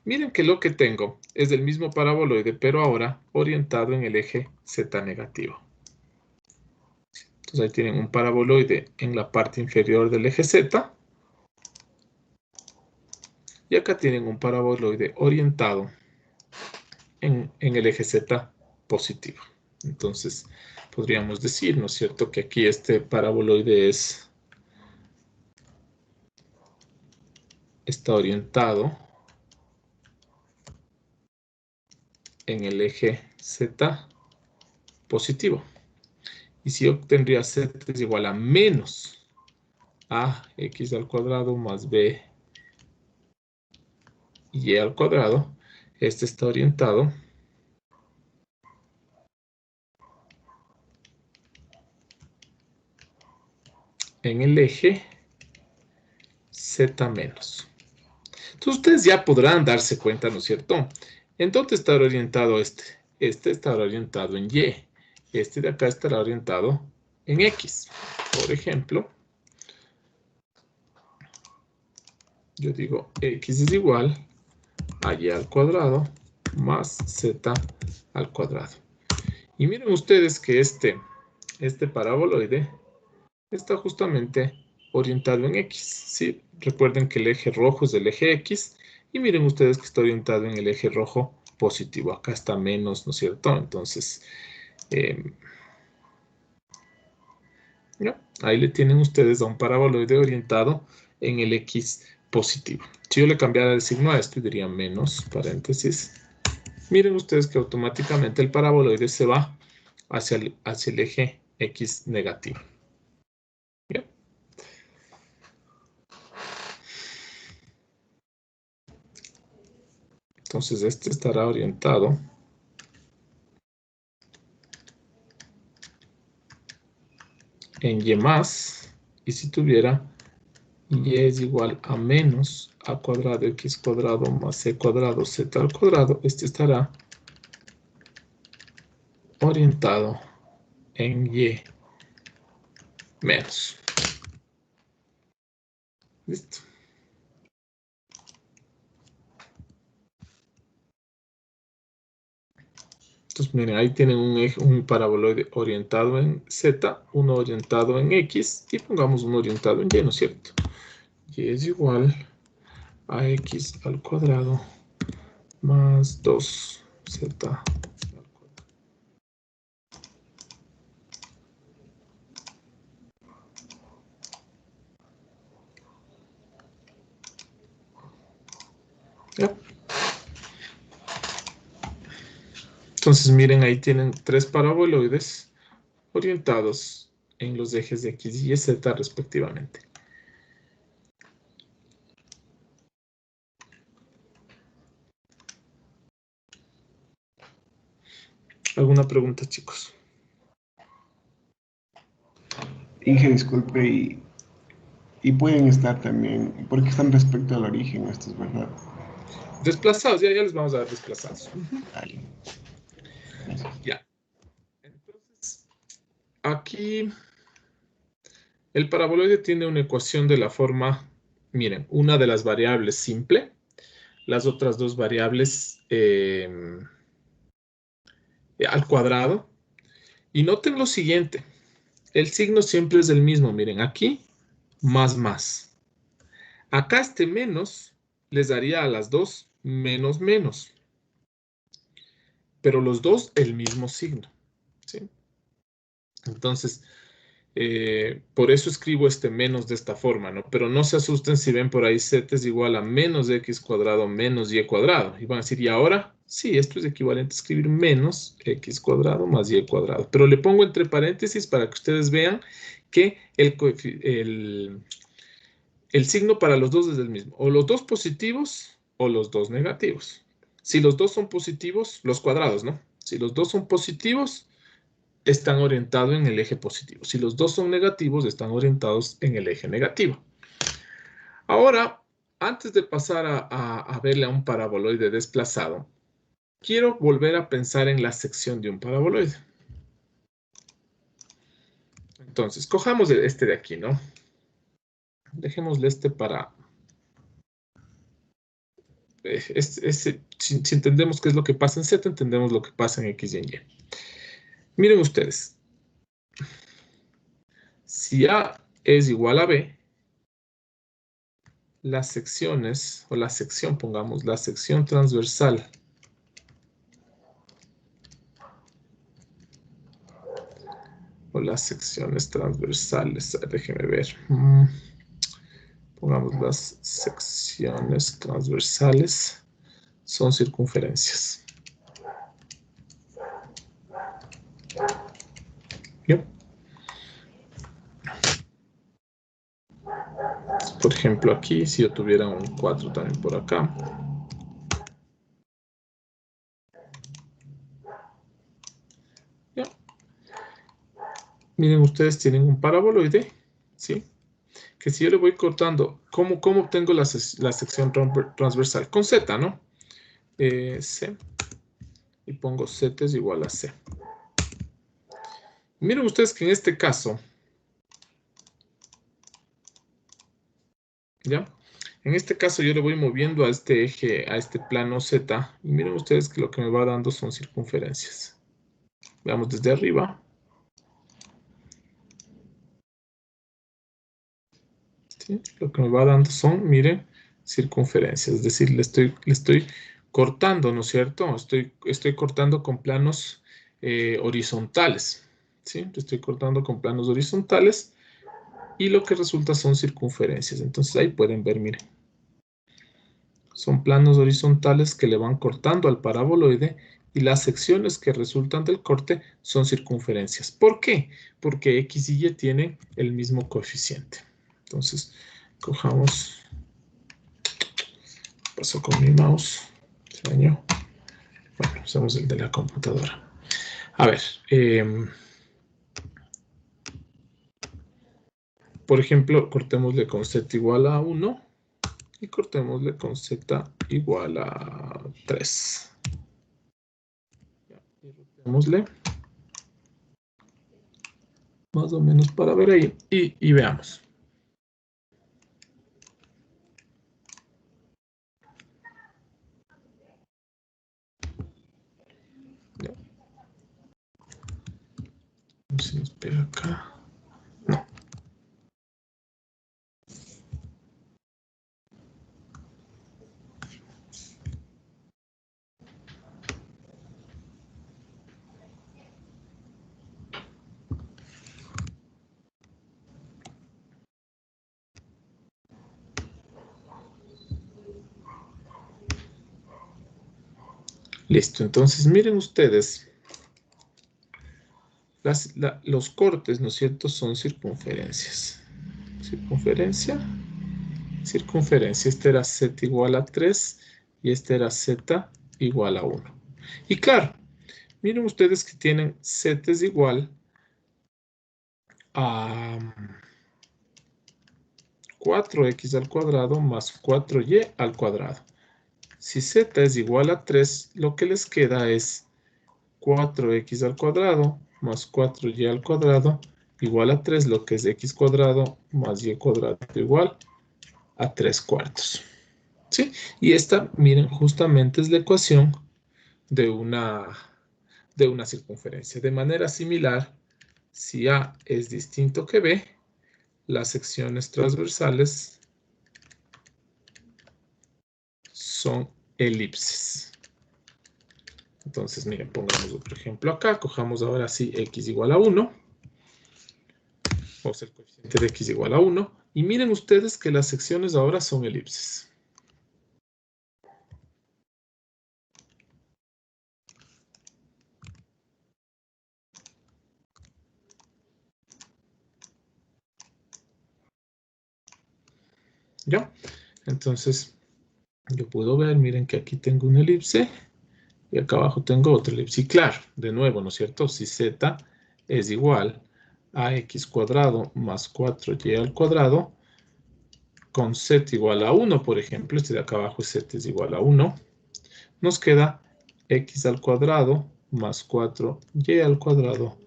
S1: Miren que lo que tengo es del mismo paraboloide, pero ahora orientado en el eje z negativo. Entonces ahí tienen un paraboloide en la parte inferior del eje z. Y acá tienen un paraboloide orientado en el eje z positivo. Entonces podríamos decir, ¿no es cierto?, que aquí este paraboloide está orientado en el eje z positivo. Y si obtendría z es igual a menos ax al cuadrado más b y al cuadrado, este está orientado en el eje z menos. Entonces ustedes ya podrán darse cuenta, ¿no es cierto?, ¿en dónde estará orientado este? Este estará orientado en y. Este de acá estará orientado en x. Por ejemplo, yo digo x es igual a y al cuadrado más z al cuadrado. Y miren ustedes que este paraboloide está justamente orientado en x, ¿sí? Recuerden que el eje rojo es el eje x, y miren ustedes que está orientado en el eje rojo positivo. Acá está menos, ¿no es cierto? Entonces, ¿ya? Ahí le tienen ustedes a un paraboloide orientado en el x positivo. Si yo le cambiara el signo a esto y diría menos, paréntesis, miren ustedes que automáticamente el paraboloide se va hacia el eje x negativo. ¿Ya? Entonces este estará orientado en y más, y si tuviera y es igual a menos a cuadrado x cuadrado más c cuadrado z al cuadrado, este estará orientado en y menos. ¿Listo? Entonces, miren, ahí tienen un paraboloide orientado en z, uno orientado en x, y pongamos uno orientado en y, ¿no es cierto? Y es igual a x al cuadrado más 2z al cuadrado. ¿Ya? Entonces, miren, ahí tienen tres paraboloides orientados en los ejes de x y z respectivamente. ¿Alguna pregunta, chicos?
S4: Inge, disculpe, y pueden estar también, porque están respecto al origen, esto es verdad.
S1: Desplazados, ya les vamos a dar desplazados.
S4: Dale.
S1: Ya. Entonces, aquí el paraboloide tiene una ecuación de la forma, miren, una de las variables simple, las otras dos variables al cuadrado. Y noten lo siguiente, el signo siempre es el mismo, miren, aquí más. Acá este menos les daría a las dos menos. Pero los dos el mismo signo, ¿sí? Entonces, por eso escribo este menos de esta forma, ¿no? Pero no se asusten si ven por ahí z es igual a menos x cuadrado menos y cuadrado. Y van a decir, ¿y ahora? Sí, esto es equivalente a escribir menos x cuadrado más y cuadrado. Pero le pongo entre paréntesis para que ustedes vean que el signo para los dos es el mismo. O los dos positivos o los dos negativos. Si los dos son positivos, los cuadrados, ¿no? Si los dos son positivos, están orientados en el eje positivo. Si los dos son negativos, están orientados en el eje negativo. Ahora, antes de pasar a verle a un paraboloide desplazado, quiero volver a pensar en la sección de un paraboloide. Entonces, cojamos este de aquí, ¿no? Dejémosle este para... si entendemos qué es lo que pasa en Z, entendemos lo que pasa en X y en Y. Miren ustedes. Si A es igual a B, las secciones, o la sección, pongamos, la sección transversal o las secciones transversales, déjenme ver. Pongamos las secciones transversales, son circunferencias. ¿Bien? Por ejemplo, aquí, si yo tuviera un 4 también por acá. ¿Ya? Miren, ustedes tienen un paraboloide, ¿sí? Que si yo le voy cortando, ¿cómo obtengo la sección transversal? Con Z, ¿no? C. Y pongo Z es igual a C. Miren ustedes que en este caso, ¿ya? En este caso yo le voy moviendo a este eje, a este plano Z. Y miren ustedes que lo que me va dando son circunferencias. Veamos desde arriba. ¿Sí? Lo que me va dando son, miren, circunferencias. Es decir, le estoy cortando, ¿no es cierto? Estoy cortando con planos horizontales. ¿Sí? Le estoy cortando con planos horizontales. Y lo que resulta son circunferencias. Entonces ahí pueden ver, miren. Son planos horizontales que le van cortando al paraboloide y las secciones que resultan del corte son circunferencias. ¿Por qué? Porque X y Y tienen el mismo coeficiente. Entonces, cojamos. ¿Qué pasó con mi mouse? Se dañó. Bueno, usamos el de la computadora. A ver. Por ejemplo, cortémosle con Z igual a 1 y cortémosle con Z igual a 3. Y rotémosle más o menos para ver ahí y veamos. Ya. A ver si nos pega acá. No. Listo, entonces miren ustedes, los cortes, ¿no es cierto?, son circunferencias. Circunferencia, circunferencia. Este era Z igual a 3 y este era Z igual a 1. Y claro, miren ustedes que tienen Z es igual a 4x al cuadrado más 4y al cuadrado. Si Z es igual a 3, lo que les queda es 4x al cuadrado más 4y al cuadrado igual a 3, lo que es x cuadrado más y cuadrado igual a 3 cuartos. ¿Sí? Y esta, miren, justamente es la ecuación de una circunferencia. De manera similar, si A es distinto que B, las secciones transversales son elipses. Entonces, miren, pongamos otro ejemplo acá. Cojamos ahora sí x igual a 1. O sea, el coeficiente de x igual a 1. Y miren ustedes que las secciones ahora son elipses. ¿Ya? Entonces, yo puedo ver, miren que aquí tengo una elipse. Y acá abajo tengo otra elipse. Y claro, de nuevo, ¿no es cierto? Si Z es igual a x cuadrado más 4y al cuadrado con z igual a 1, por ejemplo. Este de acá abajo z es igual a 1. Nos queda x al cuadrado más 4y al cuadrado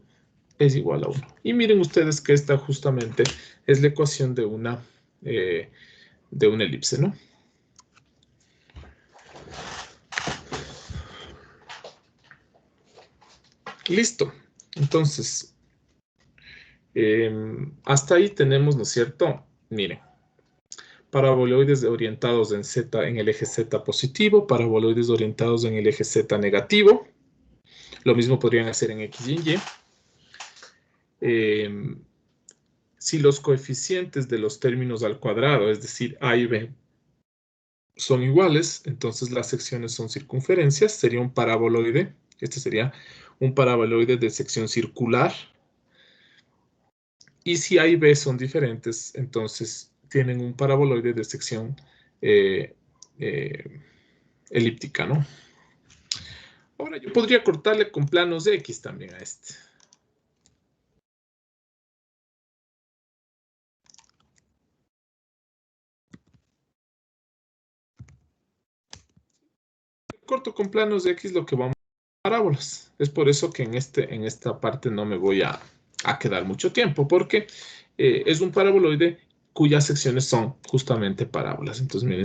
S1: es igual a 1. Y miren ustedes que esta justamente es la ecuación de una elipse, ¿no? Listo. Entonces, hasta ahí tenemos, ¿no es cierto? Miren, paraboloides orientados en el eje Z positivo, paraboloides orientados en el eje Z negativo. Lo mismo podrían hacer en X y en Y. Si los coeficientes de los términos al cuadrado, es decir, A y B, son iguales, entonces las secciones son circunferencias, sería un paraboloide. Este sería un paraboloide de sección circular. Y si A y B son diferentes, entonces tienen un paraboloide de sección elíptica, ¿no? Ahora yo podría cortarle con planos de X también a este. Corto con planos de X lo que vamos a parábolas. Es por eso que en esta parte no me voy a quedar mucho tiempo, porque es un paraboloide cuyas secciones son justamente parábolas. Entonces, miren,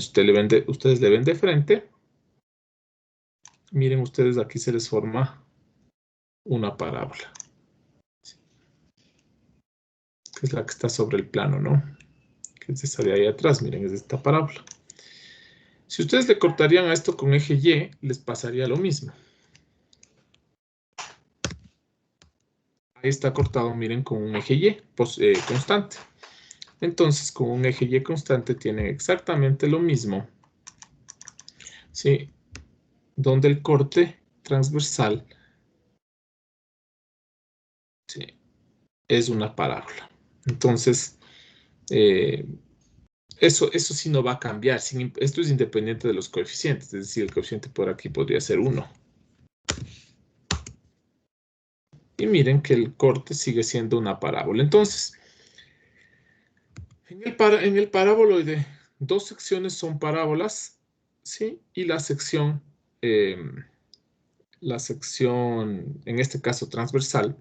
S1: ustedes le ven de frente. Miren ustedes, aquí se les forma una parábola, que es la que está sobre el plano, ¿no? Que es esa de ahí atrás, miren, es esta parábola. Si ustedes le cortarían a esto con eje Y, les pasaría lo mismo. Ahí está cortado, miren, con un eje Y constante. Entonces, con un eje Y constante tienen exactamente lo mismo, ¿sí? Donde el corte transversal, ¿sí?, es una parábola. Entonces, eso sí no va a cambiar. Esto es independiente de los coeficientes, es decir, el coeficiente por aquí podría ser 1. Y miren que el corte sigue siendo una parábola. Entonces, en el paraboloide, dos secciones son parábolas, ¿sí? Y la sección, en este caso transversal,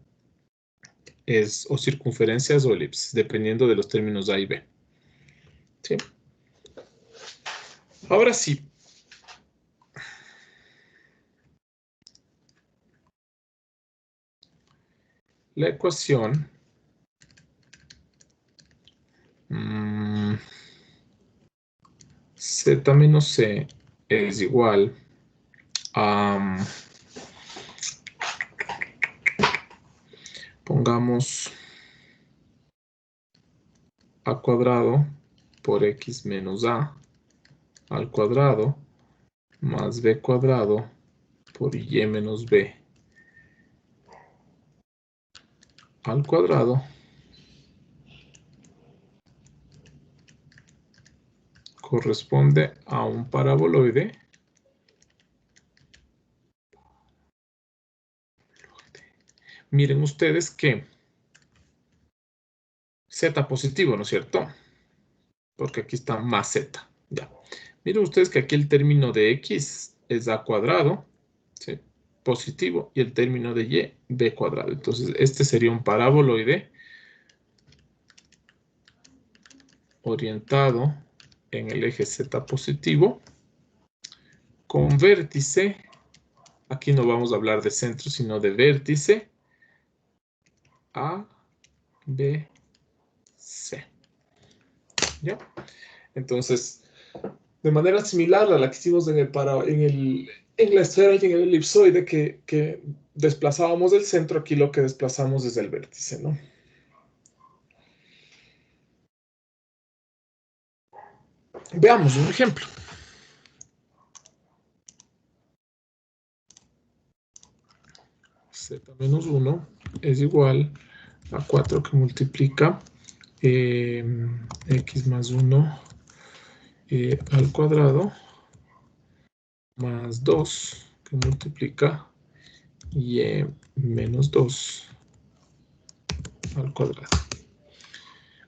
S1: es o circunferencias o elipses, dependiendo de los términos A y B. ¿Sí? Ahora sí. La ecuación Z menos C es igual a, pongamos, A cuadrado por X menos A al cuadrado más B cuadrado por Y menos B al cuadrado corresponde a un paraboloide miren ustedes que Z positivo, ¿no es cierto? Porque aquí está más Z. Ya. Miren ustedes que aquí el término de X es A cuadrado, ¿sí?, positivo, y el término de Y, B cuadrado. Entonces, este sería un paraboloide orientado en el eje Z positivo con vértice. Aquí no vamos a hablar de centro, sino de vértice A, B, C. ¿Ya? Entonces, de manera similar a la que hicimos en la esfera y en el elipsoide que desplazábamos del centro, aquí lo que desplazamos es el vértice, ¿no? Veamos un ejemplo. Z menos 1 es igual a 4 que multiplica X más 1 al cuadrado más 2 que multiplica Y menos 2 al cuadrado.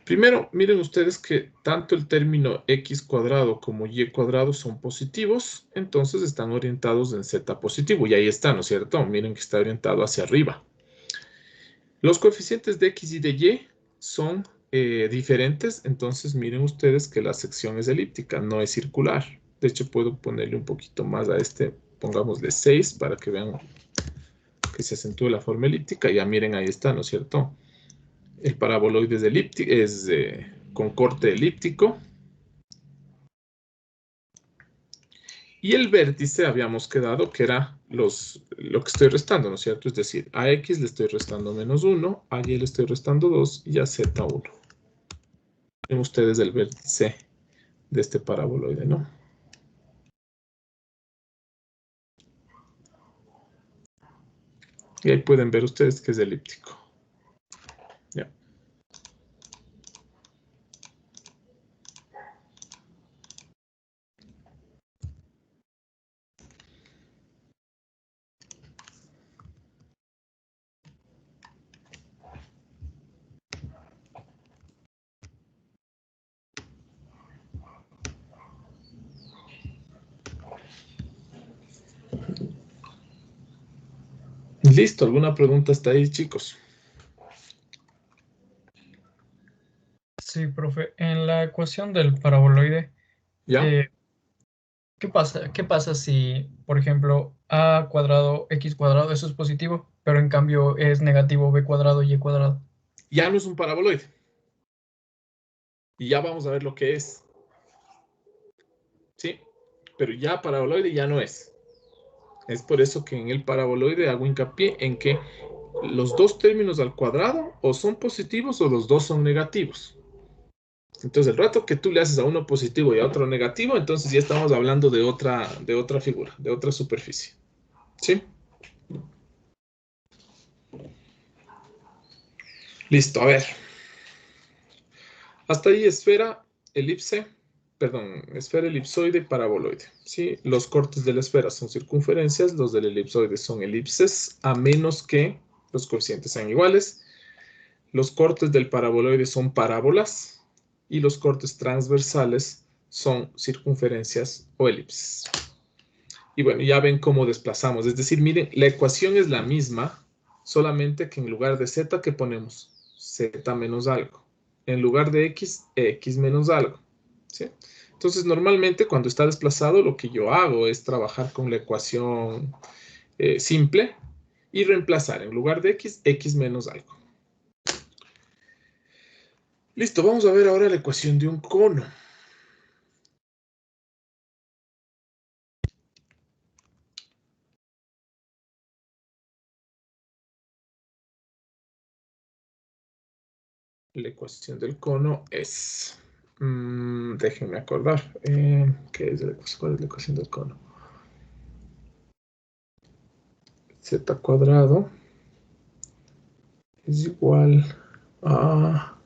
S1: Primero, miren ustedes que tanto el término x cuadrado como y cuadrado son positivos, entonces están orientados en z positivo. Y ahí está, ¿no es cierto? Miren que está orientado hacia arriba. Los coeficientes de x y de y son diferentes, entonces miren ustedes que la sección es elíptica, no es circular. De hecho, puedo ponerle un poquito más a este, pongámosle 6 para que vean que se acentúe la forma elíptica. Ya miren, ahí está, ¿no es cierto? El paraboloide es con corte elíptico. Y el vértice habíamos quedado que era lo que estoy restando, ¿no es cierto? Es decir, a x le estoy restando -1, a y le estoy restando 2 y a z 1. Ven ustedes el vértice de este paraboloide, ¿no? Y ahí pueden ver ustedes que es elíptico. ¿Ya? Listo, ¿alguna pregunta hasta ahí, chicos?
S2: Sí, profe. En la ecuación del paraboloide,
S1: ¿Ya?
S2: ¿qué pasa? ¿Qué pasa si, por ejemplo, a cuadrado, x cuadrado, eso es positivo, pero en cambio es negativo b cuadrado, y cuadrado?
S1: Ya no es un paraboloide. Y ya vamos a ver lo que es. ¿Sí? Pero ya paraboloide ya no es. Es por eso que en el paraboloide hago hincapié en que los dos términos al cuadrado o son positivos o los dos son negativos. Entonces, el rato que tú le haces a uno positivo y a otro negativo, entonces ya estamos hablando de otra figura, de otra superficie. ¿Sí? Listo, a ver. Hasta ahí esfera, elipse, perdón, esfera, elipsoide, paraboloide. ¿Sí? Los cortes de la esfera son circunferencias, los del elipsoide son elipses, a menos que los coeficientes sean iguales. Los cortes del paraboloide son parábolas y los cortes transversales son circunferencias o elipses. Y bueno, ya ven cómo desplazamos. Es decir, miren, la ecuación es la misma, solamente que en lugar de z, ¿qué ponemos? Z menos algo. En lugar de x, x menos algo. ¿Sí? Entonces, normalmente cuando está desplazado, lo que yo hago es trabajar con la ecuación simple y reemplazar en lugar de x, x menos algo. Listo, vamos a ver ahora la ecuación de un cono. La ecuación del cono es... déjenme acordar. ¿Qué es ¿Cuál es la ecuación del cono? Z cuadrado es igual a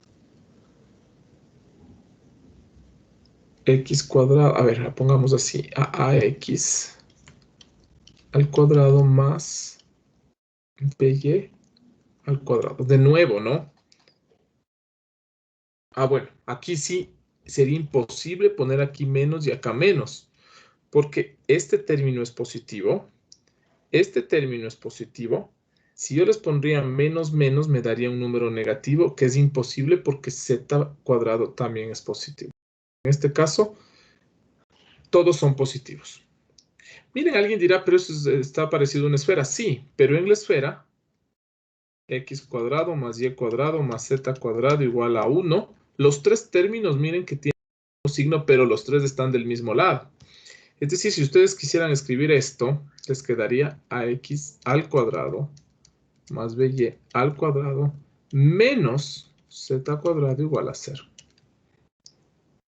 S1: x cuadrado. A ver, la pongamos así. A ax al cuadrado más by al cuadrado. De nuevo, ¿no? Ah, bueno, aquí sí sería imposible poner aquí menos y acá menos, porque este término es positivo, este término es positivo. Si yo les pondría menos menos, me daría un número negativo, que es imposible porque z cuadrado también es positivo. En este caso, todos son positivos. Miren, alguien dirá, pero eso está parecido a una esfera. Sí, pero en la esfera, x cuadrado más y cuadrado más z cuadrado igual a 1. Los tres términos, miren que tienen un signo, pero los tres están del mismo lado. Es decir, si ustedes quisieran escribir esto, les quedaría ax al cuadrado más by al cuadrado menos z cuadrado igual a 0.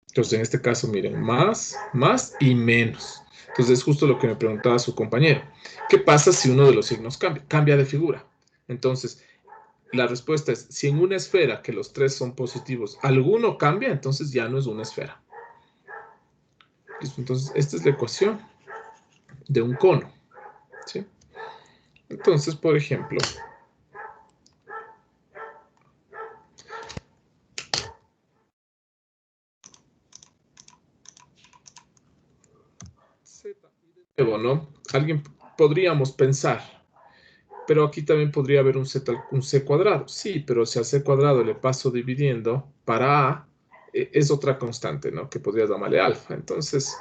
S1: Entonces, en este caso, miren, más y menos. Entonces, es justo lo que me preguntaba su compañero. ¿Qué pasa si uno de los signos cambia? Cambia de figura. Entonces, la respuesta es, si en una esfera que los tres son positivos, alguno cambia, entonces ya no es una esfera. ¿Listo? Entonces, esta es la ecuación de un cono. ¿Sí? Entonces, por ejemplo, nuevo, ¿no? Podríamos pensar, pero aquí también podría haber un C cuadrado. Sí, pero si al C cuadrado le paso dividiendo para A, es otra constante, ¿no? Que podría llamarle alfa. Entonces,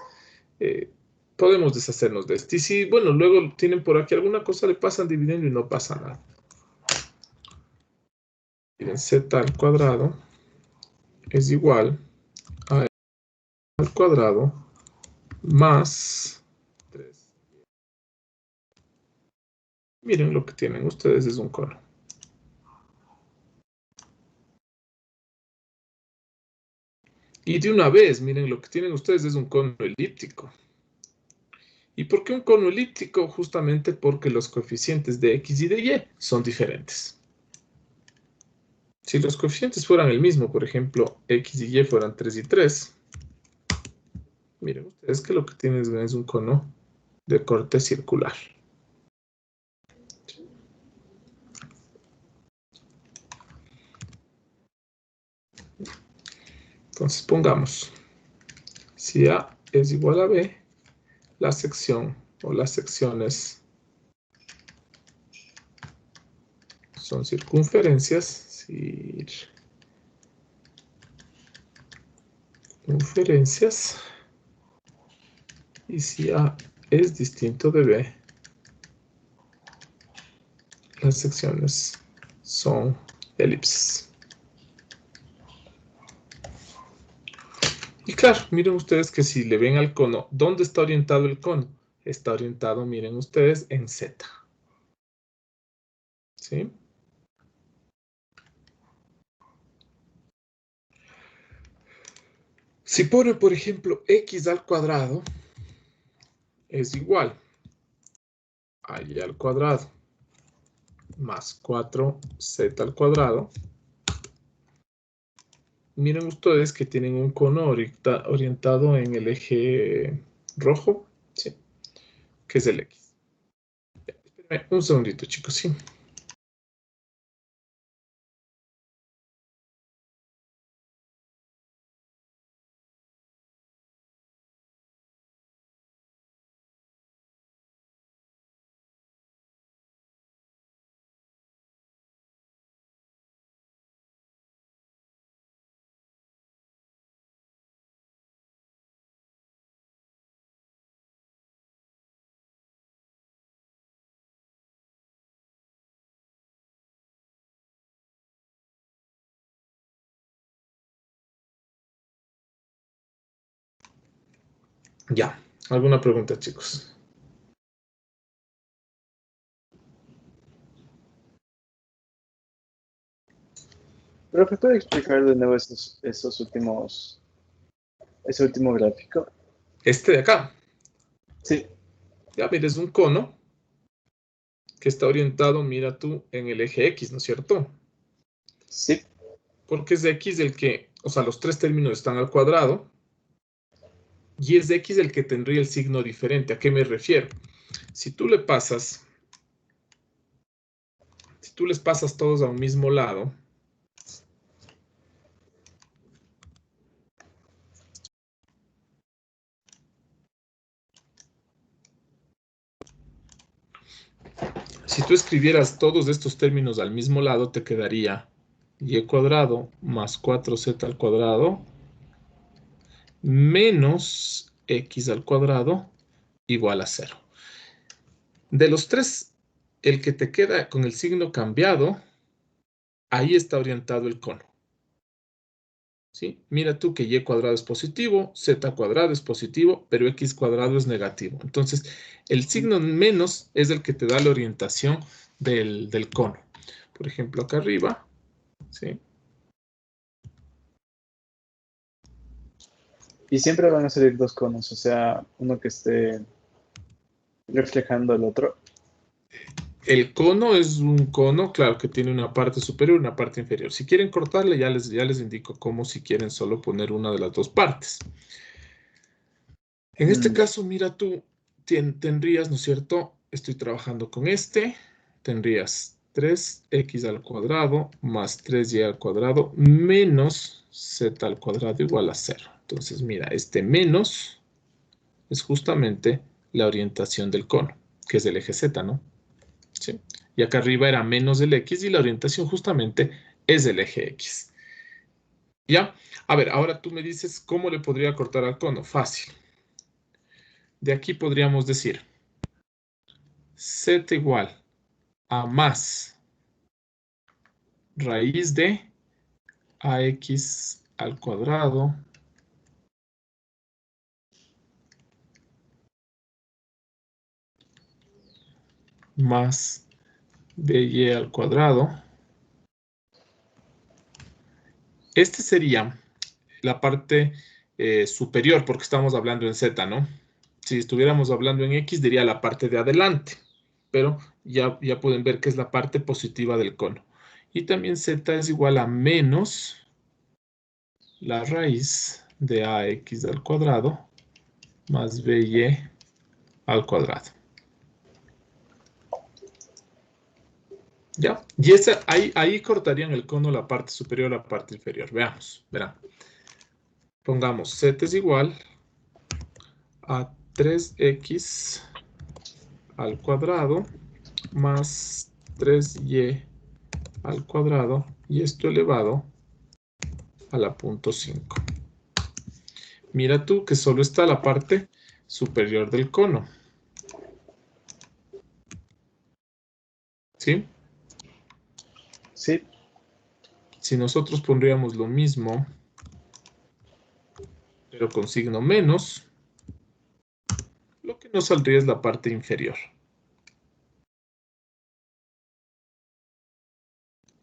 S1: podemos deshacernos de este. Y si, bueno, luego tienen por aquí alguna cosa, le pasan dividiendo y no pasa nada. Miren, Z al cuadrado es igual a al cuadrado más 3. Miren lo que tienen ustedes, es un cono. Y de una vez, miren lo que tienen ustedes es un cono elíptico. ¿Y por qué un cono elíptico? Justamente porque los coeficientes de X y de Y son diferentes. Si los coeficientes fueran el mismo, por ejemplo, X y Y fueran 3 y 3, miren ustedes que lo que tienen es un cono de corte circular. Entonces pongamos, si A es igual a B, la sección o las secciones son circunferencias, y si A es distinto de B, las secciones son elipses. Y claro, miren ustedes que si le ven al cono, ¿dónde está orientado el cono? Está orientado, miren ustedes, en Z. ¿Sí? Si pone, por ejemplo, X al cuadrado es igual a Y al cuadrado más 4Z al cuadrado. Miren ustedes que tienen un cono orientado en el eje rojo, ¿sí? Que es el X. Espérenme un segundito, chicos, ¿sí? Ya. ¿Alguna pregunta, chicos?
S5: Pero que puede explicar de nuevo ese último gráfico.
S1: Este de acá.
S5: Sí.
S1: Ya, mira, es un cono que está orientado, mira tú, en el eje X, ¿no es cierto?
S5: Sí.
S1: Porque es X el que, o sea, los tres términos están al cuadrado, y es X el que tendría el signo diferente. ¿A qué me refiero? Si tú les pasas todos a un mismo lado, si tú escribieras todos estos términos al mismo lado, te quedaría y cuadrado más 4z al cuadrado menos x al cuadrado igual a 0. De los tres, el que te queda con el signo cambiado, ahí está orientado el cono. ¿Sí? Mira tú que y cuadrado es positivo, z cuadrado es positivo, pero x cuadrado es negativo. Entonces, el signo menos es el que te da la orientación del cono. Por ejemplo, acá arriba, ¿sí?
S5: Y siempre van a salir dos conos, o sea, uno que esté reflejando el otro.
S1: El cono es un cono, claro, que tiene una parte superior y una parte inferior. Si quieren cortarle, ya les indico cómo si quieren solo poner una de las dos partes. En este caso, mira tú, tendrías, ¿no es cierto? Estoy trabajando con este. Tendrías 3x al cuadrado más 3y al cuadrado menos z al cuadrado igual a 0. Entonces, mira, este menos es justamente la orientación del cono, que es el eje Z, ¿no? ¿Sí? Y acá arriba era menos el X y la orientación justamente es el eje X. ¿Ya? A ver, ahora tú me dices cómo le podría cortar al cono. Fácil. De aquí podríamos decir Z igual a más raíz de AX al cuadrado más BY al cuadrado. Este sería la parte superior, porque estamos hablando en Z, ¿no? Si estuviéramos hablando en X, diría la parte de adelante, pero ya pueden ver que es la parte positiva del cono. Y también Z es igual a menos la raíz de AX al cuadrado más BY al cuadrado. ¿Ya? Y ahí cortarían el cono la parte superior, la parte inferior. Veamos, verán. Pongamos Z es igual a 3X al cuadrado más 3Y al cuadrado y esto elevado a la punto 5. Mira tú que solo está la parte superior del cono. ¿Sí?
S5: Sí.
S1: Si nosotros pondríamos lo mismo, pero con signo menos, lo que nos saldría es la parte inferior.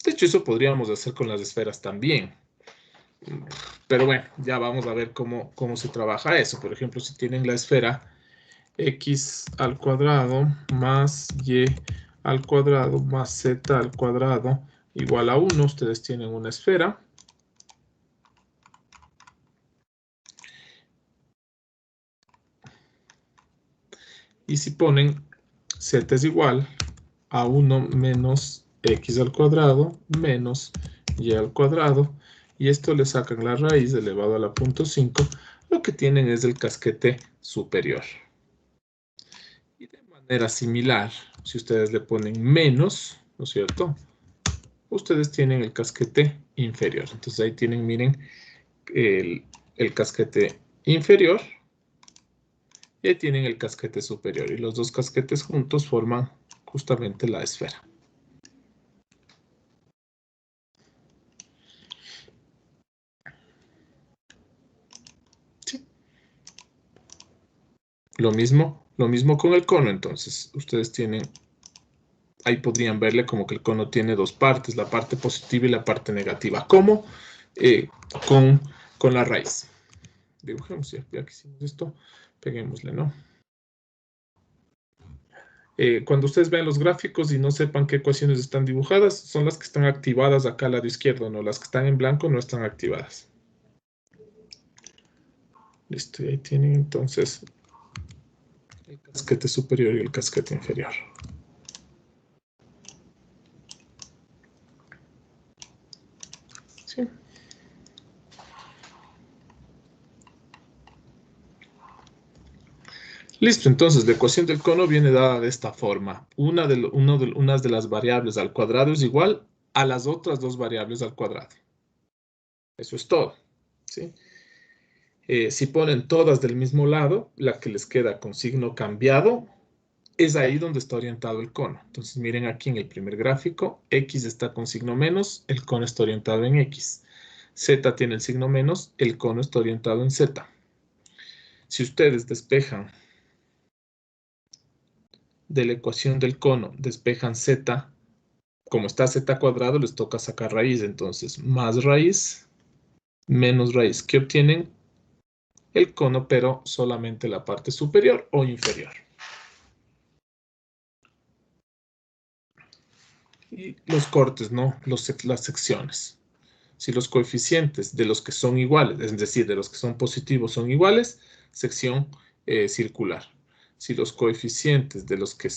S1: De hecho, eso podríamos hacer con las esferas también. Pero bueno, ya vamos a ver cómo se trabaja eso. Por ejemplo, si tienen la esfera X al cuadrado más Y al cuadrado más Z al cuadrado igual a 1, ustedes tienen una esfera. Y si ponen Z es igual a 1 menos X al cuadrado menos Y al cuadrado, y esto le sacan la raíz elevado a la punto 5, lo que tienen es el casquete superior. Y de manera similar, si ustedes le ponen menos, ¿no es cierto? Ustedes tienen el casquete inferior. Entonces ahí tienen, miren, el casquete inferior y ahí tienen el casquete superior. Y los dos casquetes juntos forman justamente la esfera. Sí. Lo mismo con el cono. Entonces ustedes tienen, ahí podrían verle como que el cono tiene dos partes, la parte positiva y la parte negativa. ¿Cómo? Con la raíz. Dibujemos, ya que hicimos esto, peguémosle, ¿no? Cuando ustedes vean los gráficos y no sepan qué ecuaciones están dibujadas, son las que están activadas acá al lado izquierdo, ¿no? Las que están en blanco no están activadas. Listo, y ahí tienen entonces el casquete superior y el casquete inferior. ¿Sí? Listo, entonces la ecuación del cono viene dada de esta forma. Unas de las variables al cuadrado es igual a las otras dos variables al cuadrado. Eso es todo. ¿Sí? Si ponen todas del mismo lado, la que les queda con signo cambiado, es ahí donde está orientado el cono. Entonces miren aquí en el primer gráfico, X está con signo menos, el cono está orientado en X. Z tiene el signo menos, el cono está orientado en Z. Si ustedes despejan de la ecuación del cono, despejan Z, como está Z cuadrado, les toca sacar raíz. Entonces, más raíz, menos raíz. ¿Qué obtienen? El cono, pero solamente la parte superior o inferior. Y los cortes, ¿no? Las secciones. Si los coeficientes de los que son iguales, es decir, de los que son positivos son iguales, sección circular. Si los coeficientes de los que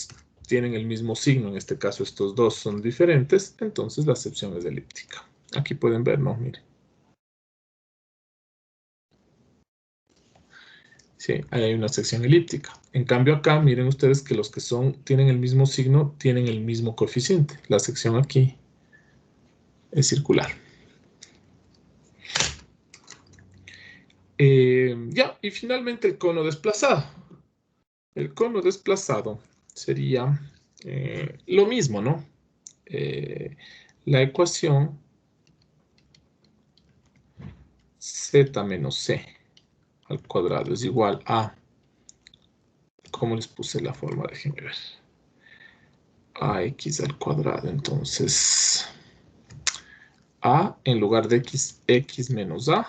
S1: tienen el mismo signo, en este caso estos dos son diferentes, entonces la sección es elíptica. Aquí pueden ver, ¿no? Miren. Sí, ahí hay una sección elíptica. En cambio acá, miren ustedes que los que tienen el mismo signo, tienen el mismo coeficiente. La sección aquí es circular. Ya, y finalmente el cono desplazado. El cono desplazado sería lo mismo, ¿no? La ecuación z menos c al cuadrado es igual a, ¿cómo les puse la forma? Déjenme ver. Ax al cuadrado, entonces a en lugar de x menos a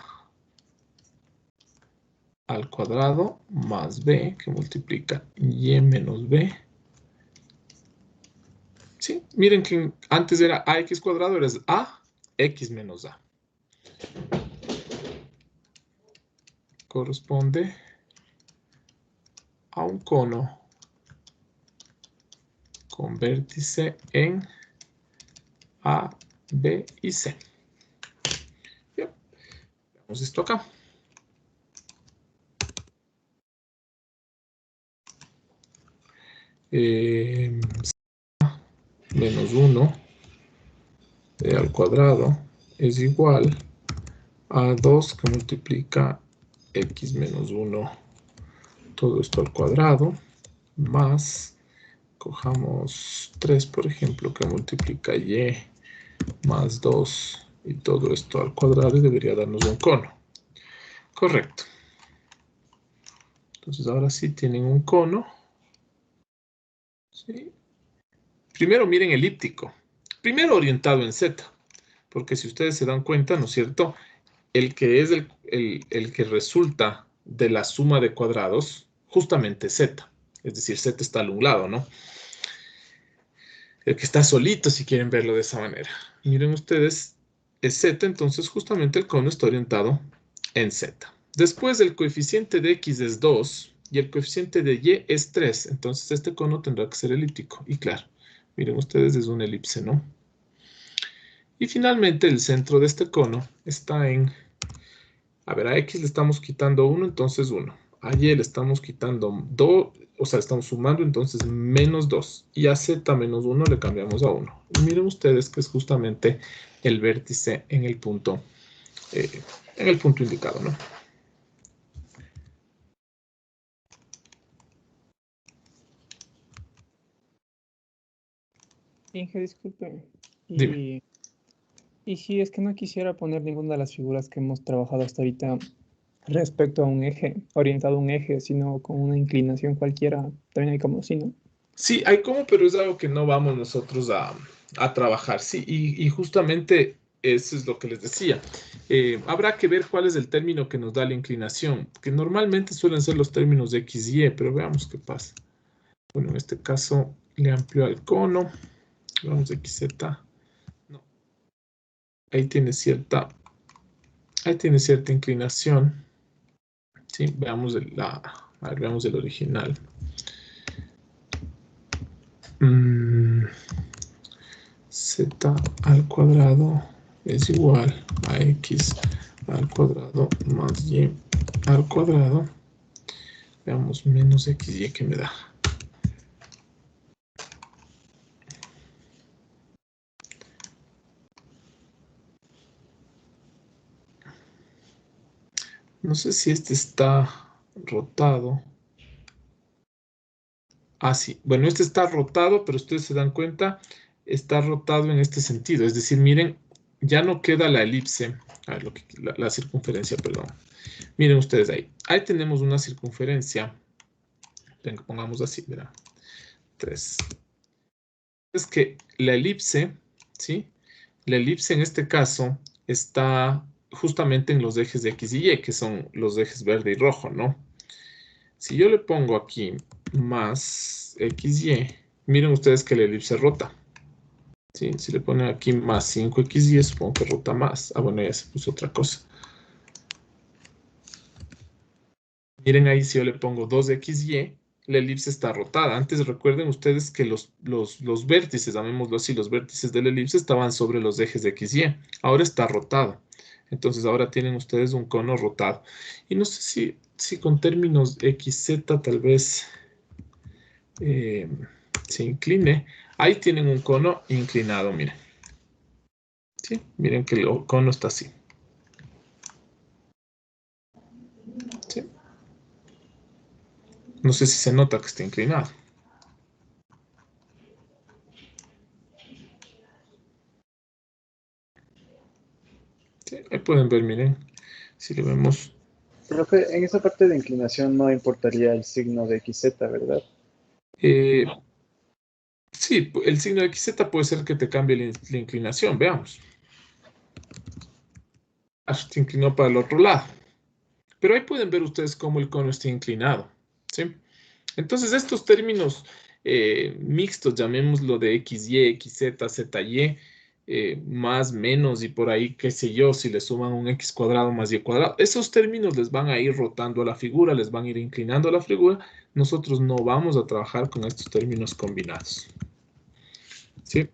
S1: al cuadrado más b que multiplica y menos b. Sí, miren que antes era ax cuadrado, ahora es a x menos a. Corresponde a un cono con vértice en A, B y C. Bien, veamos esto acá. Menos 1 al cuadrado es igual a 2 que multiplica x menos 1, todo esto al cuadrado, más, cojamos 3, por ejemplo, que multiplica y más 2 y todo esto al cuadrado y debería darnos un cono. Correcto. Entonces ahora sí tienen un cono. ¿Sí? Primero miren elíptico. Primero orientado en Z. Porque si ustedes se dan cuenta, ¿no es cierto? El que es el que resulta de la suma de cuadrados, justamente Z. Es decir, Z está al un lado, ¿no? El que está solito, si quieren verlo de esa manera. Miren ustedes, es Z, entonces justamente el cono está orientado en Z. Después el coeficiente de X es 2 y el coeficiente de Y es 3. Entonces este cono tendrá que ser elíptico. Y claro, miren ustedes, es una elipse, ¿no? Y finalmente el centro de este cono está en... A ver, a X le estamos quitando 1, entonces 1. A Y le estamos quitando 2, o sea, estamos sumando, entonces menos 2. Y a Z menos 1 le cambiamos a 1. Y miren ustedes que es justamente el vértice en el punto indicado, ¿no?
S3: Inge, disculpe.
S1: Dime.
S3: Y si es que no quisiera poner ninguna de las figuras que hemos trabajado hasta ahorita respecto a un eje, orientado a un eje, sino con una inclinación cualquiera, también hay como si, ¿no?
S1: Sí, hay como, pero es algo que no vamos nosotros a trabajar. Sí, y justamente eso es lo que les decía. Habrá que ver cuál es el término que nos da la inclinación, que normalmente suelen ser los términos de X y Y, pero veamos qué pasa. Bueno, en este caso le amplio al cono. Vamos a XZ. No. Ahí tiene cierta inclinación. Sí, veamos veamos el original. Z al cuadrado es igual a X al cuadrado más Y al cuadrado. Veamos menos XY que me da. No sé si este está rotado. Ah, sí. Bueno, este está rotado, pero ustedes se dan cuenta, está rotado en este sentido. Es decir, miren, ya no queda la elipse, a ver, la circunferencia, perdón. Miren ustedes ahí. Ahí tenemos una circunferencia. Pongamos así, verán. 3. Es que la elipse, ¿sí? La elipse en este caso está justamente en los ejes de X y Y, que son los ejes verde y rojo, ¿no? Si yo le pongo aquí más XY, miren ustedes que la elipse rota. ¿Sí? Si le ponen aquí más 5XY, supongo que rota más. Ah, bueno, ya se puso otra cosa. Miren ahí, si yo le pongo 2XY, la elipse está rotada. Antes recuerden ustedes que los vértices, llamémoslo así, los vértices de la elipse estaban sobre los ejes de XY. Ahora está rotado. Entonces ahora tienen ustedes un cono rotado. Y no sé si con términos XZ tal vez se incline. Ahí tienen un cono inclinado, miren. ¿Sí? Miren que el cono está así. ¿Sí? No sé si se nota que está inclinado. ¿Sí? Ahí pueden ver, miren. Si lo vemos.
S5: Profe, en esa parte de inclinación no importaría el signo de XZ, ¿verdad?
S1: Sí, el signo de XZ puede ser que te cambie la inclinación. Veamos. Se inclinó para el otro lado. Pero ahí pueden ver ustedes cómo el cono está inclinado. ¿Sí? Entonces, estos términos mixtos, llamémoslo de XY, XZ, ZY, más, menos y por ahí, qué sé yo, si le suman un X cuadrado más Y cuadrado, esos términos les van a ir rotando a la figura, les van a ir inclinando a la figura. Nosotros no vamos a trabajar con estos términos combinados. ¿Sí?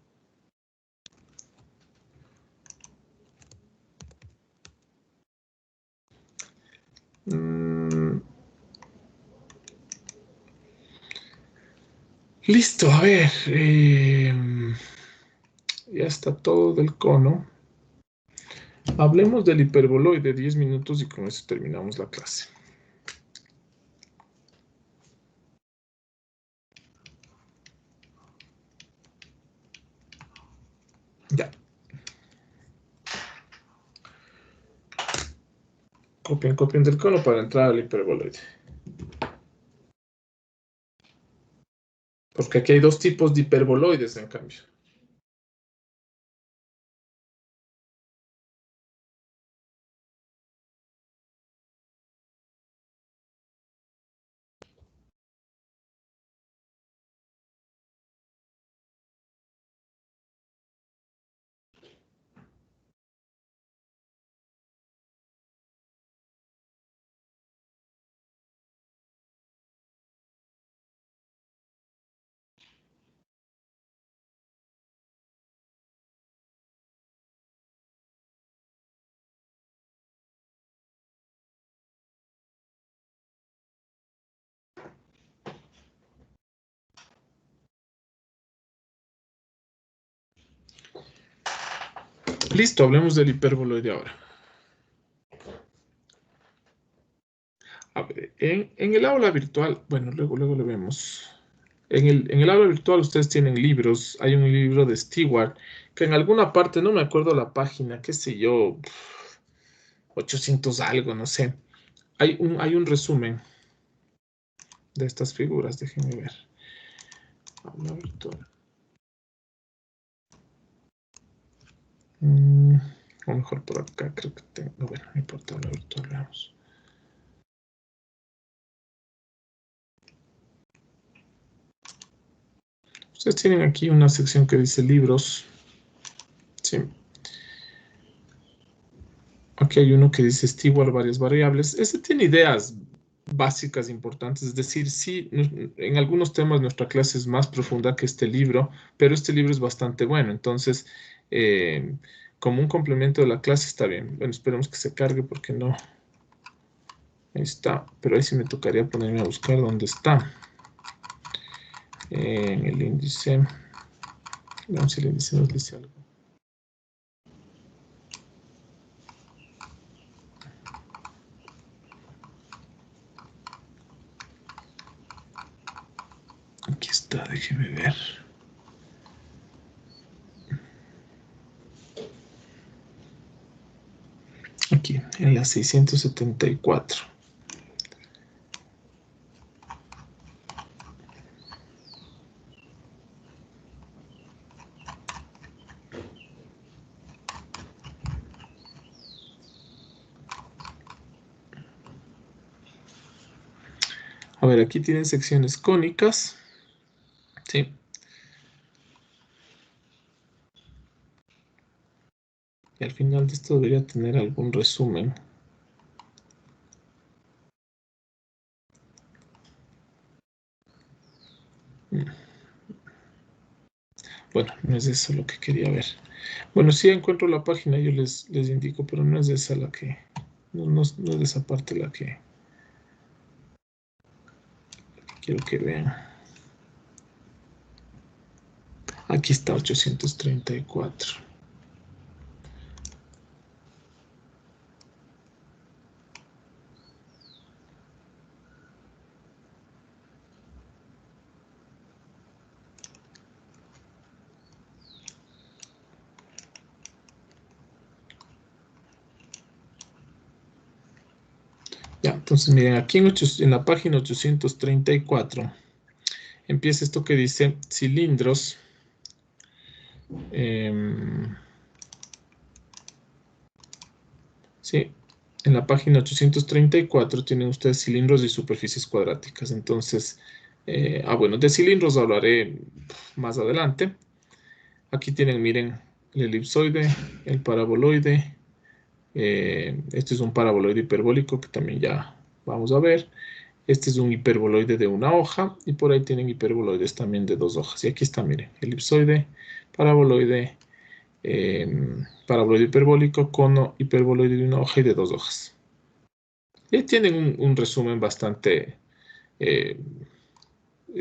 S1: Listo, a ver. Ya está todo del cono. Hablemos del hiperboloide 10 minutos y con eso terminamos la clase. Ya. Copien del cono para entrar al hiperboloide. Porque aquí hay dos tipos de hiperboloides, en cambio. Listo, hablemos del hiperboloide ahora. A ver, en el aula virtual, bueno, luego lo vemos. En el aula virtual ustedes tienen libros. Hay un libro de Stewart que en alguna parte, no me acuerdo la página, qué sé yo, 800 algo, no sé. Hay un resumen de estas figuras, déjenme ver. Aula virtual. O mejor por acá, creo que tengo. Bueno, no importa, aula virtual, veamos. Ustedes tienen aquí una sección que dice libros. Sí. Aquí hay uno que dice Stewart, varias variables. Ese tiene ideas básicas importantes, es decir, sí, en algunos temas nuestra clase es más profunda que este libro, pero este libro es bastante bueno, entonces, como un complemento de la clase está bien. Bueno, esperemos que se cargue porque no. Ahí está, pero ahí sí me tocaría ponerme a buscar dónde está. En el índice. Veamos si el índice nos dice algo. Aquí está, déjeme ver. Aquí, en la 674. A ver, aquí tienen secciones cónicas. Sí. Y al final de esto debería tener algún resumen. Bueno, no es eso lo que quería ver. Bueno, si encuentro la página, yo les indico, pero no es esa la que... No es de esa parte la que quiero que vean. Aquí está 834. Ya, entonces miren, aquí en la página 834 empieza esto que dice cilindros. Sí, en la página 834 tienen ustedes cilindros y superficies cuadráticas. Entonces, bueno, de cilindros hablaré más adelante. Aquí tienen, miren, el elipsoide, el paraboloide. Este es un paraboloide hiperbólico que también ya vamos a ver. Este es un hiperboloide de una hoja y por ahí tienen hiperboloides también de 2 hojas. Y aquí está, miren, elipsoide, paraboloide, paraboloide hiperbólico, cono hiperboloide de una hoja y de 2 hojas. Y tienen un resumen bastante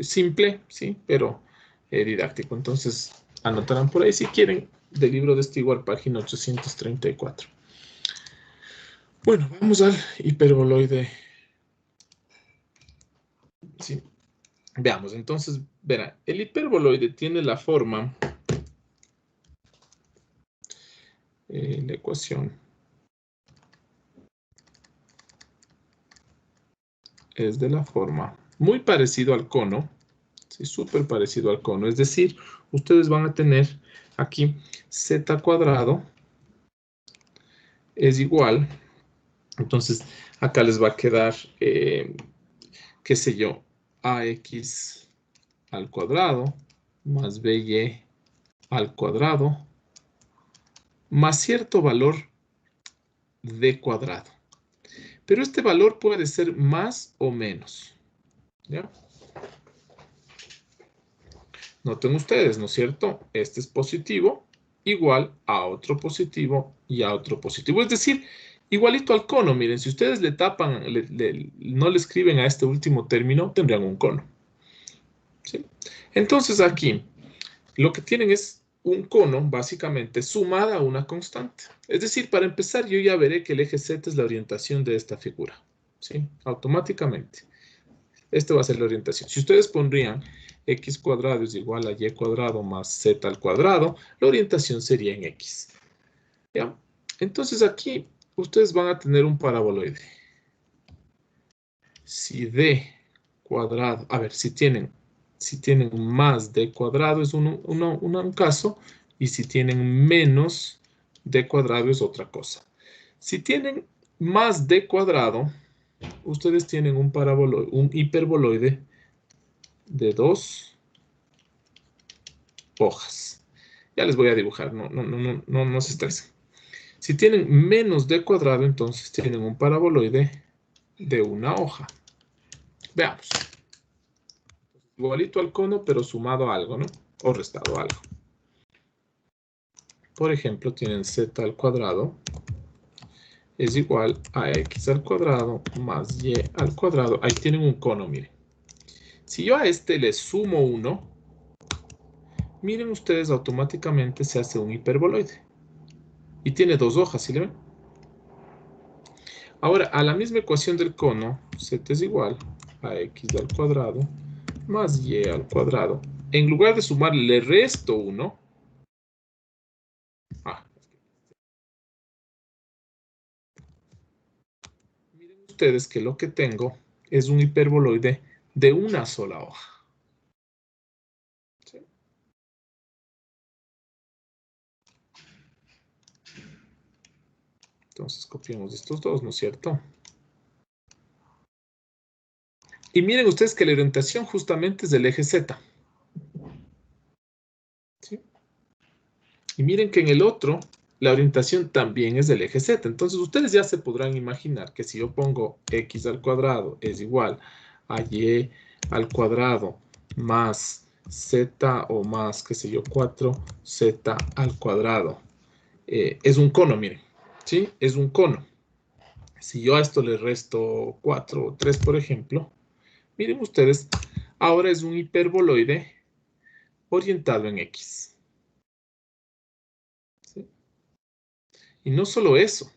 S1: simple, sí, pero didáctico. Entonces, anotarán por ahí si quieren del libro de Stewart, página 834. Bueno, vamos al hiperboloide. Sí. Veamos, entonces, verán, el hiperboloide tiene la forma, la ecuación es de la forma muy parecido al cono, sí, súper parecido al cono, es decir, ustedes van a tener aquí z cuadrado es igual, entonces acá les va a quedar, qué sé yo, ax al cuadrado más by al cuadrado más cierto valor d cuadrado. Pero este valor puede ser más o menos. ¿Ya? Noten ustedes, ¿no es cierto? Este es positivo igual a otro positivo y a otro positivo. Es decir, igualito al cono. Miren, si ustedes le tapan, no le escriben a este último término, tendrían un cono. ¿Sí? Entonces aquí, lo que tienen es un cono, básicamente, sumada a una constante. Es decir, para empezar, yo ya veré que el eje Z es la orientación de esta figura. ¿Sí? Automáticamente. Esta va a ser la orientación. Si ustedes pondrían x cuadrado es igual a y cuadrado más z al cuadrado, la orientación sería en x. ¿Ya? Entonces aquí ustedes van a tener un paraboloide. Si d cuadrado, a ver, si tienen más d cuadrado es un caso, y si tienen menos d cuadrado es otra cosa. Si tienen más d cuadrado, ustedes tienen un hiperboloide de 2 hojas. Ya les voy a dibujar, no se estresen. Si tienen menos d cuadrado, entonces tienen un paraboloide de una hoja. Veamos. Igualito al cono, pero sumado a algo, ¿no? O restado a algo. Por ejemplo, tienen z al cuadrado es igual a x al cuadrado más y al cuadrado. Ahí tienen un cono, miren. Si yo a este le sumo 1, miren ustedes, automáticamente se hace un hiperboloide. Y tiene 2 hojas, ¿sí le ven? Ahora, a la misma ecuación del cono, z es igual a x al cuadrado más y al cuadrado. En lugar de sumar, le resto 1. Miren ustedes que lo que tengo es un hiperboloide de una sola hoja. ¿Sí? Entonces copiamos estos dos, ¿no es cierto? Y miren ustedes que la orientación justamente es del eje Z. ¿Sí? Y miren que en el otro, la orientación también es del eje Z. Entonces ustedes ya se podrán imaginar que si yo pongo x al cuadrado es igual a y al cuadrado más z o más, qué sé yo, 4z al cuadrado. Es un cono, miren, ¿sí? Es un cono. Si yo a esto le resto 4 o 3, por ejemplo, miren ustedes, ahora es un hiperboloide orientado en X. ¿Sí? Y no solo eso,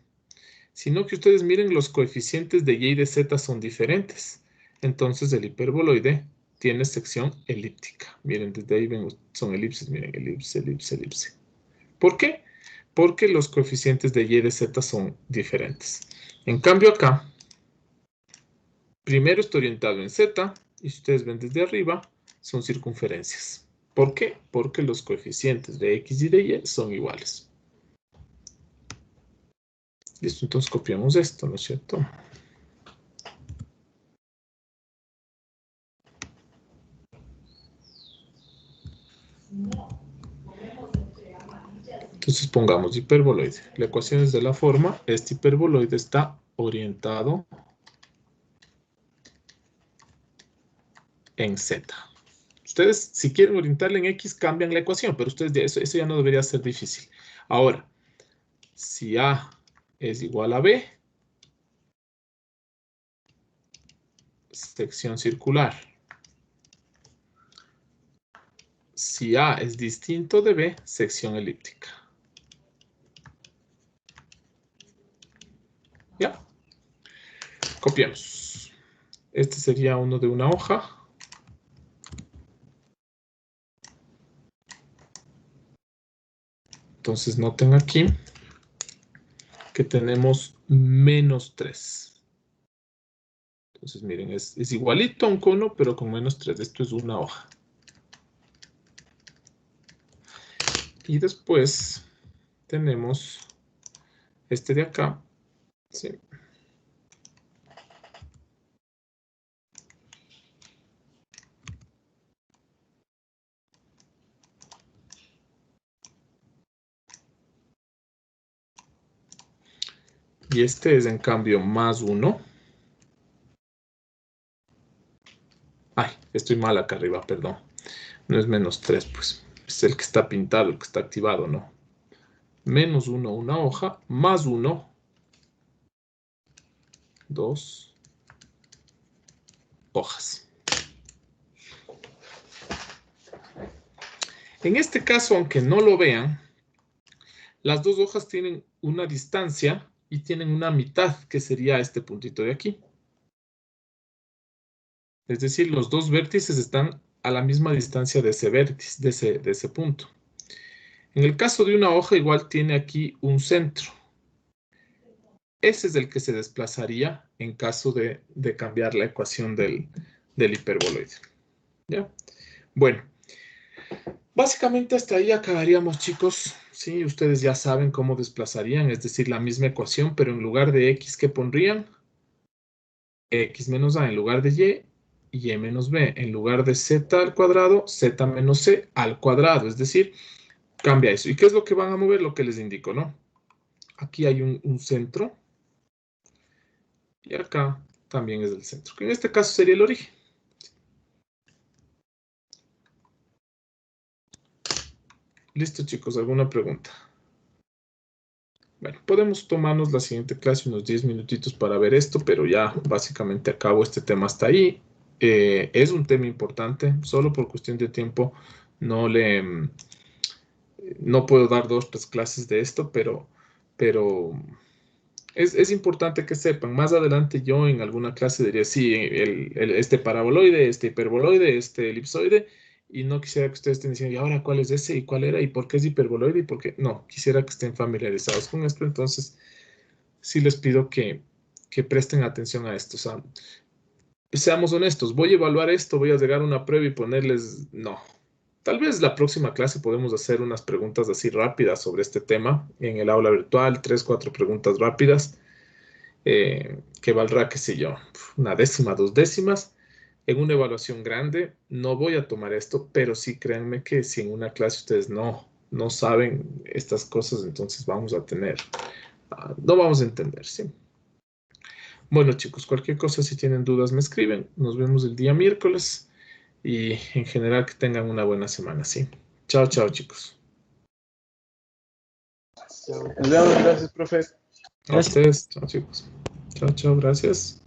S1: sino que ustedes miren los coeficientes de Y y de Z son diferentes. Entonces el hiperboloide tiene sección elíptica. Miren, desde ahí ven, son elipses, miren, elipse, elipse, elipse. ¿Por qué? Porque los coeficientes de Y y de Z son diferentes. En cambio acá, primero está orientado en Z, y si ustedes ven desde arriba, son circunferencias. ¿Por qué? Porque los coeficientes de X y de Y son iguales. Listo, entonces copiamos esto, ¿no es cierto? Entonces pongamos hiperboloide. La ecuación es de la forma, este hiperboloide está orientado en Z. Ustedes, si quieren orientarle en X, cambian la ecuación, pero ustedes eso ya no debería ser difícil. Ahora, si A es igual a B, sección circular. Si A es distinto de B, sección elíptica. ¿Ya? Copiamos. Este sería uno de una hoja. Entonces noten aquí que tenemos menos 3. Entonces miren, es igualito a un cono, pero con menos 3. Esto es una hoja. Y después tenemos este de acá. ¿Sí? Y este es en cambio más 1. Ay, estoy mal acá arriba, perdón. No es menos 3, pues. Es el que está pintado, el que está activado, ¿no? Menos 1, una hoja, más 1, 2 hojas. En este caso, aunque no lo vean, las dos hojas tienen una distancia y tienen una mitad, que sería este puntito de aquí. Es decir, los dos vértices están a la misma distancia de ese vértice, de ese punto. En el caso de una hoja, igual tiene aquí un centro. Ese es el que se desplazaría en caso de cambiar la ecuación del hiperboloide. ¿Ya? Bueno, básicamente hasta ahí acabaríamos, chicos. Sí, ustedes ya saben cómo desplazarían, es decir, la misma ecuación, pero en lugar de X, ¿qué pondrían? X menos A en lugar de Y menos B en lugar de Z al cuadrado, Z menos C al cuadrado. Es decir, cambia eso. ¿Y qué es lo que van a mover? Lo que les indico, ¿no? Aquí hay un centro. Y acá también es el centro, que en este caso sería el origen. Listo, chicos, ¿alguna pregunta? Bueno, podemos tomarnos la siguiente clase unos 10 minutitos para ver esto, pero ya básicamente acabo este tema hasta ahí. Es un tema importante, solo por cuestión de tiempo no puedo dar 2 o 3 clases de esto, pero es importante que sepan. Más adelante yo en alguna clase diría, sí, este paraboloide, este hiperboloide, este elipsoide, y no quisiera que ustedes estén diciendo, ¿y ahora cuál es ese? ¿Y cuál era? ¿Y por qué es hiperboloide? ¿Y por qué? No, quisiera que estén familiarizados con esto. Entonces, sí les pido que presten atención a esto. O sea, seamos honestos, voy a evaluar esto, voy a llegar a una prueba y ponerles, no. Tal vez la próxima clase podemos hacer unas preguntas así rápidas sobre este tema en el aula virtual, 3, 4 preguntas rápidas. Que valdrá, qué sé yo, una décima, 2 décimas. En una evaluación grande no voy a tomar esto, pero sí créanme que si en una clase ustedes no saben estas cosas, entonces vamos a tener, no vamos a entender, ¿sí? Bueno, chicos, cualquier cosa, si tienen dudas, me escriben. Nos vemos el día miércoles. y en general que tengan una buena semana, ¿sí? Chao, chao, chicos.
S5: Nos vemos, gracias, profe.
S1: A ustedes, chao, chicos. Chao, chao, gracias.